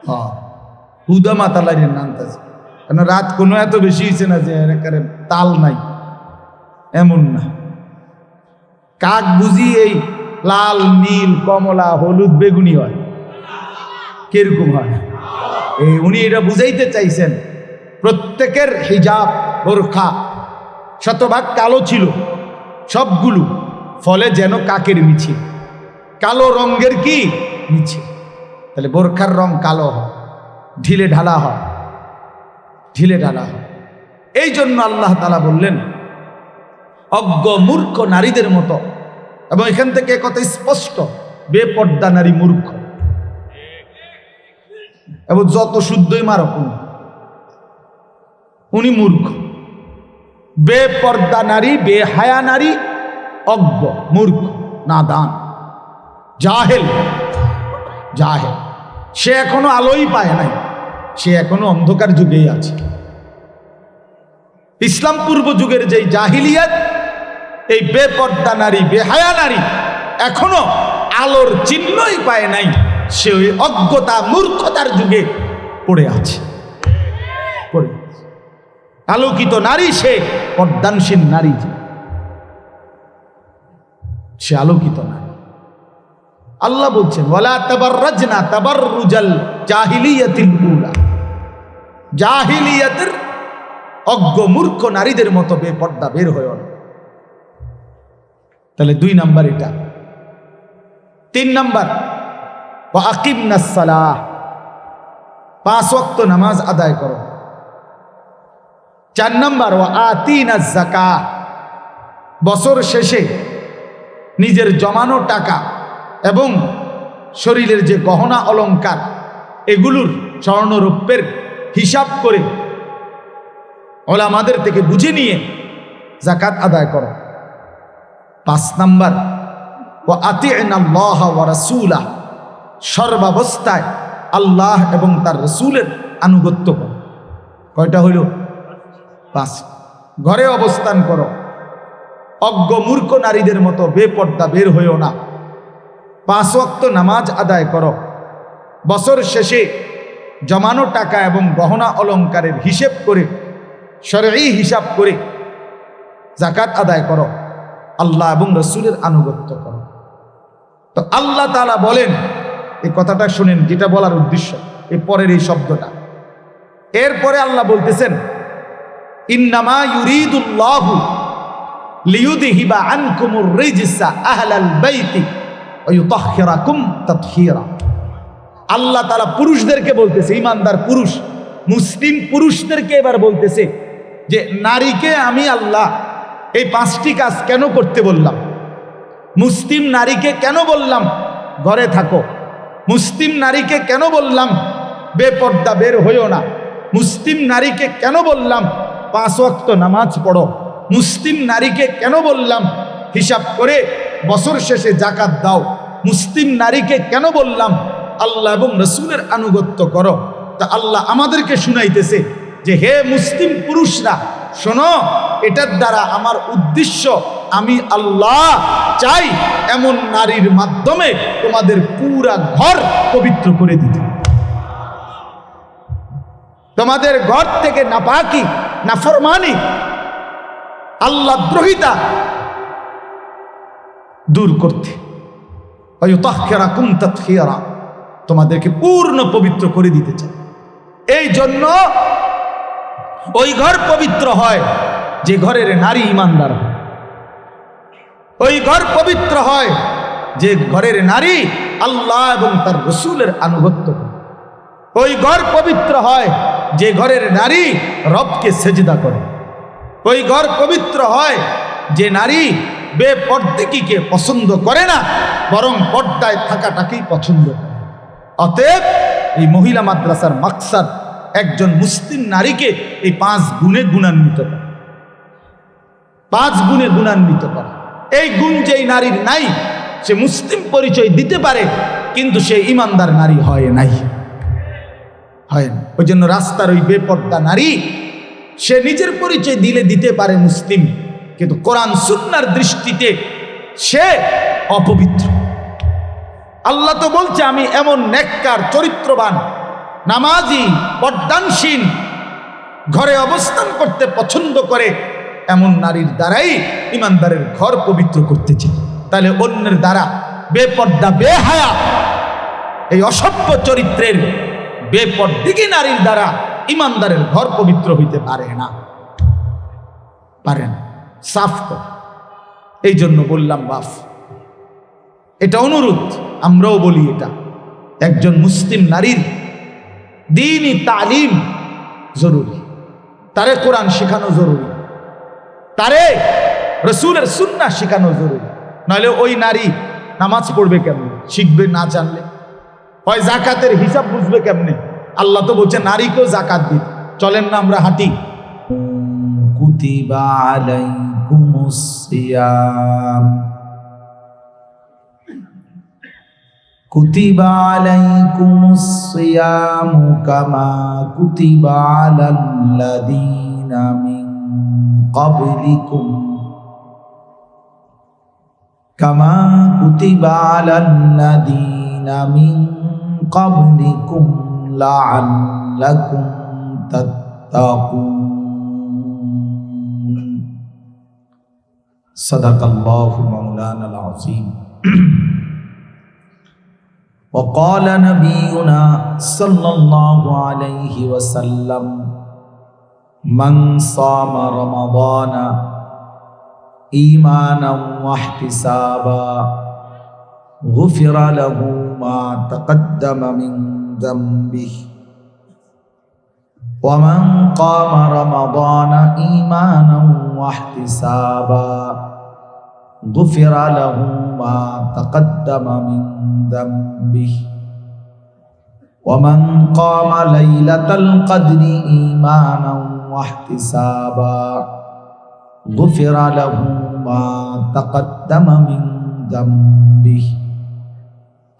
হ্যাঁ, হুদা মাতালাইয়ের নামতাছে, কারণ রাত কোনো এত বেশি হয়েছে না যে একেবারে তাল নাই, এমন না। কাক বুঝি এই লাল, নীল, কমলা, হলুদ, বেগুনি হয়। কিরকম হয়? উনি এটা বুঝাইতে চাইছেন প্রত্যেকের হিজাব, বোরখা শতভাগ কালো ছিল সবগুলো, ফলে যেন কাকের মিছিল, কালো রঙের কি মিছিল। তাহলে বোরখার রং কালো হয়, ঢিলে ঢালা হয়, ঢিলে ঢালা হয়। এই জন্য আল্লাহ তাআলা বললেন অজ্ঞ মূর্খ নারীদের মতো। এবং এখান থেকে কথা স্পষ্ট, বেপর্দা নারী মূর্খ। এবং যত শুদ্ধই মারক উনি মূর্খ। বেপর্দা নারী, বেহায়া নারী অজ্ঞ, মূর্খ, নাদান, জাহেল। জাহেল, সে এখনো আলোই পায় নাই, সে এখনো অন্ধকার যুগেই আছে। ইসলাম পূর্ব যুগের যে জাহিলিয়াত, এই বেপর্দা নারী, বেহায়া নারী এখনো আলোর চিহ্নই পায় নাই, সে ওই অজ্ঞতা মূর্খতার যুগে পড়ে আছে। আলোকিত নারী সে, পর্দানসীন নারী সে আলোকিত নারী। আল্লাহ বলছেন ওয়ালা তাবাররাজনা তাবাররুজাল জাহিলিয়াতিল উলা, জাহিলিয়াতের অজ্ঞ মূর্খ নারীদের মতো বেপর্দা বের হয় না। তাহলে 2 নাম্বার এটা। 3 নাম্বার ওয়া আকিমনাস সালাহ, 5 ওয়াক্ত নামাজ আদায় করো। 4 নাম্বার ওয়া আতিনাজ যাকাহ, বছর শেষে নিজের জমানো টাকা এবং শরীরের যে গহনা অলংকার এগুলোর স্বর্ণরৌপ্যের হিসাব করে ওলামাদের থেকে বুঝে নিয়ে যাকাত আদায় করো। 5 নাম্বার ওয়া আতি'নাল্লাহ ওয়া রাসূলাহ, সর্বাবস্থায় আল্লাহ এবং তার রাসূলের আনুগত্য করো। কয়টা হইল? 5। ঘরে অবস্থান করো, অজ্ঞ মূর্খ নারীদের মতো বেপর্দা বের হইও না। 5 ওয়াক্ত নামাজ আদায় করো। বছর শেষে জমানো টাকা এবং গহনা অলংকারের হিসেব করে, শরঈ হিসাব করে যাকাত আদায় করো। আল্লাহ এবং রাসূলের আনুগত্য করো। তো আল্লাহ তাআলা বলেন, এই কথাটা শুনেন, যেটা বলার উদ্দেশ্য এই পরের এই শব্দটা। এরপরে আল্লাহ বলতেছেন ইন্নামা ইউরিদুল্লাহু লিইউযহিবা আনকুমুর রিজসা আহলাল বাইতি ওয়া ইউতাহহিরাকুম তাতহীরা। আল্লাহ তাআলা পুরুষদেরকে বলতেছে, ঈমানদার পুরুষ, মুসলিম পুরুষদেরকে এবার বলতেছে যে নারীকে আমি আল্লাহ এই 5টি কাজ কেন করতে বললাম। মুসলিম নারীকে কেন বললাম ঘরে থাকো, মুসলিম নারীকে কেন বললাম বেপর্দা বের হইও না, মুসলিম নারীকে কেন বললাম 5 ওয়াক্ত নামাজ পড়ো, মুসলিম নারীকে কেন বললাম হিসাব করে বছর শেষে যাকাত দাও, মুসলিম নারীকে কেন বললাম আল্লাহ এবং রাসূলের আনুগত্য করো। তা আল্লাহ আমাদেরকে শুনাইতেছে যে হে মুসলিম পুরুষরা শোনো, এটার দ্বারা আমার উদ্দেশ্য, আমি আল্লাহ চাই এমন নারীর মাধ্যমে তোমাদের পুরা ঘর পবিত্র করে দিতে, তোমাদের ঘর থেকে নাপাকি, নাফরমানি, আল্লাহ দ্রোহিতা দূর করতে, তোমাদেরকে পূর্ণ পবিত্র করে দিতে চাই। এই জন্য ওই ঘর পবিত্র হয় যে ঘরের নারী ঈমানদার হয়, ওই ঘর পবিত্র হয় যে ঘরের নারী আল্লাহ এবং তার রাসূলের আনুগত্য করে, ওই ঘর পবিত্র হয় যে ঘরের নারী রবকে সেজদা করে, ওই ঘর পবিত্র হয় যে নারী বেপর্দাকে পছন্দ করে না, বরং পর্দায় থাকাটাকেই পছন্দ করে। অতএব এই মহিলা মাদ্রাসার মাকসাদ একজন মুসলিম নারীকে এই 5 গুণে গুণান্বিত করা, 5 গুণে গুণান্বিত করা। এই গুণ যেই নারীর নাই সে মুসলিম পরিচয় দিতে পারে, কিন্তু সে ইমানদার নারী হয় নাই, হয় না। ওই জন্য রাস্তার ওই বেপর্দা নারী সে নিজের পরিচয় দিলে দিতে পারে মুসলিম, কিন্তু কোরআন সুন্নাহর দৃষ্টিতে সে অপবিত্র। আল্লাহ তো বলছে আমি এমন নেককার, চরিত্রবান, নামাজি, পর্দানশীল, ঘরে অবস্থান করতে পছন্দ করে এমন নারীর দ্বারাই ইমানদারের ঘর পবিত্র করতে চাই। তাহলে অন্যের দ্বারা বেপর্দা, বেহায়া, এই অসভ্য চরিত্রের বেপর্দিগী নারীর দ্বারা ইমানদারের ঘর পবিত্র হইতে পারে না, পারে না। সাফ কর। এই জন্য বললাম বাপ, এটা অনুরোধ, আমরাও বলি, এটা একজন মুসলিম নারীর দ্বীনি তালিম জরুরি, তারে কোরআন শেখানো জরুরি, তারে রসুলের সুন্নাহ শেখানো জরুরি। নাহলে ওই নারী নামাজ পড়বে কেমনে, শিখবে না জানলে? হয় জাকাতের হিসাব বুঝবে কেমনে? আল্লাহ তো বলছে নারীকেও জাকাত দিতে। চলেন না আমরা হাঁটি। কুতিবা আলাইকুমুস সিয়াম কুতিবা আলাইকুমুস সিয়ামু কামা কুতিবা আলাল্লাযীনা মিন ক্বাবলিকুম কামা কুতিবা আলাল্লাযীনা মিন ক্বাবলিকুম লাআল্লাকুম তাত্তাকুন। সাদাকাল্লাহু মাওলানাল আযীম। وقال نبينا صلى الله عليه وسلم من صام رمضان إيمانا واحتسابا غفر له ما تقدم من ذنبه ومن قام رمضان إيمانا واحتسابا غفر له ما تقدم من ذنبه ومن قام ليلة القدر إيمانا واحتسابا غفر له ما تقدم من ذنبه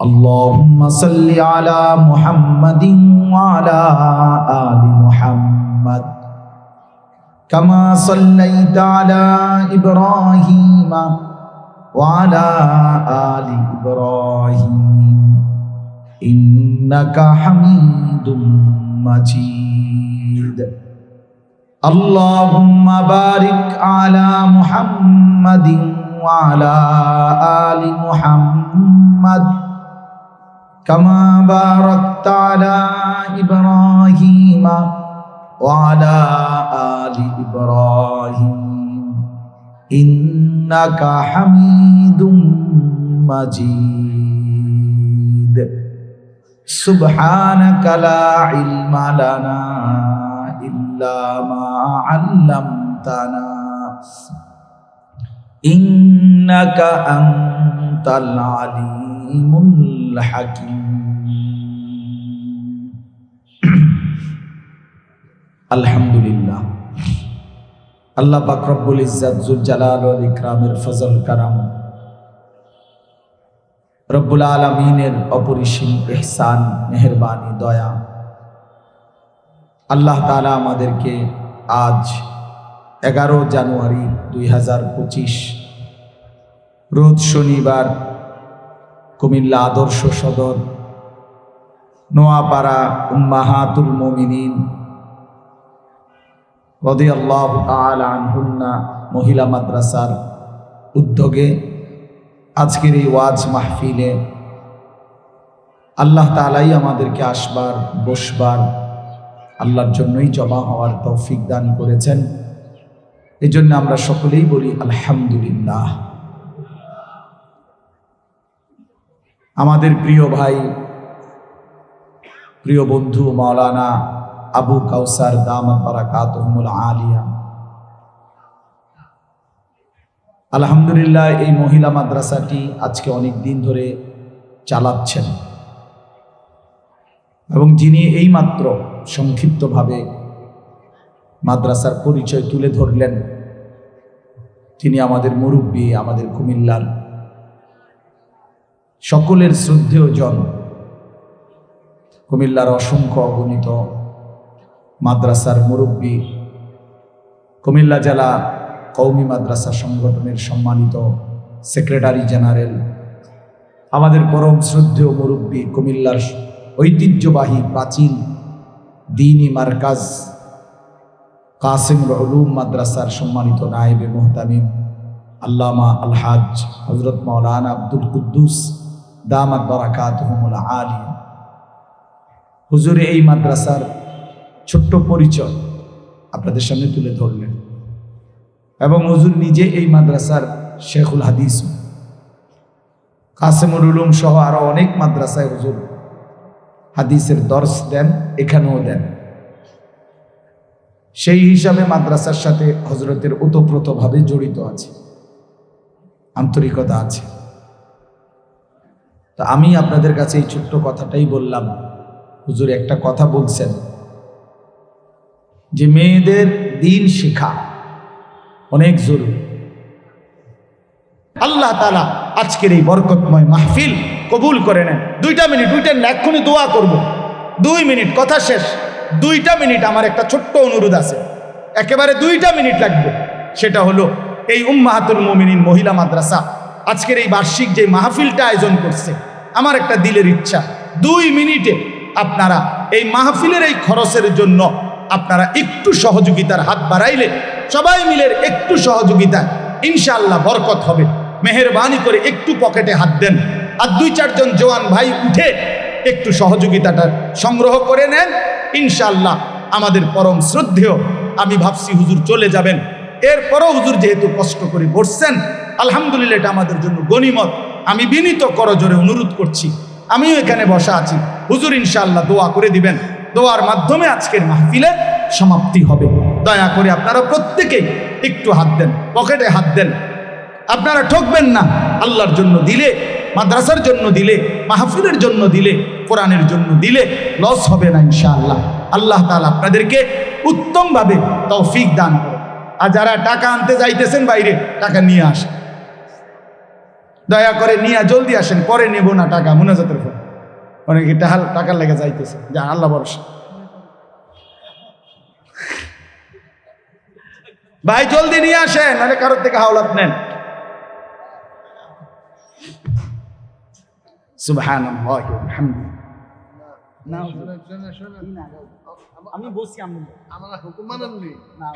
اللهم صل على محمد وعلى آل محمد كما صليت على إبراهيم وعلى آل إبراهيم إنك حميد مجيد اللهم بارك على محمد وعلى آل محمد كما باركت على إبراهيم وعلى آل إبراهيم إنك حميد مجيد سبحانك لا علم لنا إلا ما علمتنا إنك أنت العليم الحكيم আলহামদুলিল্লাহ। আল্লাহ পাক রব্বুল ইজ্জত জুল জালাল ওয়াল ইকরামের ফজল কারাম, রব্বুল আলামিনের অপরিসীম ইহসান, মেহেরবানি, দয়া, আল্লাহ তাআলা আমাদেরকে আজ 11 জানুয়ারি 2025 রোজ শনিবার কুমিল্লা আদর্শ সদর নোয়াপাড়া উম্মাহাতুল মুমিনিন রাদিয়াল্লাহু তাআলা আনহুন্না মহিলা মাদ্রাসার উদ্যোগে আজকের এই ওয়াজ মাহফিলে আল্লাহ তাআলাই আমাদেরকে আসবার, বসবার, আল্লাহর জন্যই জমা হওয়ার তৌফিক দান করেছেন। এই জন্য আমরা সকলেই বলি আলহামদুলিল্লাহ। আমাদের প্রিয় ভাই, প্রিয় বন্ধু মাওলানা আবু কাউসার দামাত বারাকাতুহুল আলিয়া, আলহামদুলিল্লাহ এই মহিলা মাদ্রাসাটি আজকে অনেক দিন ধরে চালাচ্ছেন এবং যিনি এইমাত্র সংক্ষিপ্তভাবে মাদ্রাসার পরিচয় তুলে ধরলেন, তিনি আমাদের মুরব্বী, আমাদের কুমিল্লার সকলের শ্রদ্ধেয় জন, কুমিল্লার অসংখ্য অগণিত মাদ্রাসার মুরব্বী, কুমিল্লা জেলা কওমি মাদ্রাসা সংগঠনের সম্মানিত সেক্রেটারি জেনারেল, আমাদের পরম শ্রদ্ধেয় মুরব্বী, কুমিল্লার ঐতিহ্যবাহী প্রাচীন দ্বীনি মার্কাজ কাসিমুল উলুম মাদ্রাসার সম্মানিত নায়েবে মুহতামিম আল্লামা আলহাজ হযরত মাওলানা আব্দুল কুদ্দুস দামাত বারাকাতুহুমুল আলিয়া, হুজুরে এই মাদ্রাসার ছোট্ট পরিচয় আপনাদের সামনে তুলে ধরলেন এবং হুজুর নিজে এই মাদ্রাসার শেখুল হাদিস, কাসিমুল উলুম সহ আরো অনেক মাদ্রাসায় হুজুর হাদিসের দর্স দেন, এখানেও দেন। সেই হিসাবে মাদ্রাসার সাথে হজরতের ওতপ্রোতভাবে জড়িত আছে, আন্তরিকতা আছে। তো আমি আপনাদের কাছে এই ছোট্ট কথাটাই বললাম, হুজুর একটা কথা বলছেন যে মেয়েদের দিন শেখা অনেক জরুরি। আল্লাহ তাআলা আজকের এই বরকতময় মাহফিল কবুল করে নেন। 2 মিনিট, এক্ষুনি দোয়া করব, 2 মিনিট, কথা শেষ। 2 মিনিট আমার একটা ছোট্ট অনুরোধ আছে, একেবারে 2 মিনিট লাগবে। সেটা হলো এই উম্মাহাতুল মুমিনিন মহিলা মাদ্রাসা আজকের এই বার্ষিক যে মাহফিলটা আয়োজন করছে, আমার একটা দিলের ইচ্ছা 2 মিনিটে আপনারা এই মাহফিলের এই খরচের জন্য আপনারা একটু সহযোগিতার হাত বাড়াইলে, সবাই মিলে একটু সহযোগিতা, ইনশাআল্লাহ বরকত হবে। মেহেরবানি করে একটু পকেটে হাত দেন, আর 2-4 জন জওয়ান ভাই উঠে একটু সহযোগিতাটা সংগ্রহ করে নেন। ইনশাআল্লাহ আমাদের পরম শ্রদ্ধেয়, আমি ভাবছি হুজুর চলে যাবেন, এরপরও হুজুর যেহেতু কষ্ট করে বসছেন, আলহামদুলিল্লাহ এটা আমাদের জন্য গনিমত। আমি বিনীত করজোরে অনুরোধ করছি, আমিও এখানে বসা আছি, হুজুর ইনশাআল্লাহ দোয়া করে দিবেন, দোয়ার মাধ্যমে আজকের মাহফিলের সমাপ্তি হবে। দয়া করে আপনারা প্রত্যেকেই একটু হাত দেন, পকেটে হাত দেন। আপনারা ঠকবেন না, আল্লাহর জন্য দিলে, মাদ্রাসার জন্য দিলে, মাহফিলের জন্য দিলে, কোরআনের জন্য দিলে লস হবে না ইনশাআল্লাহ। আল্লাহ তাআলা আপনাদেরকে উত্তমভাবে তৌফিক দান করে। আর যারা টাকা আনতে যাইতেছেন বাইরে, টাকা নিয়ে আসেন, দয়া করে নিয়ে জলদি আসেন, পরে নেব না টাকা, মুনাজাতের পর। অনেকে টাকার লেগে যাইতেছে, যা আল্লাহ ভরসা। ভাই জলদি নিয়ে আসেন, নাহলে কারোর থেকে হাওলাত নেন। সুবহানাল্লাহি ওয়া বিহামদিহি। আমি বসি, আমার হুকুম মানেননি না।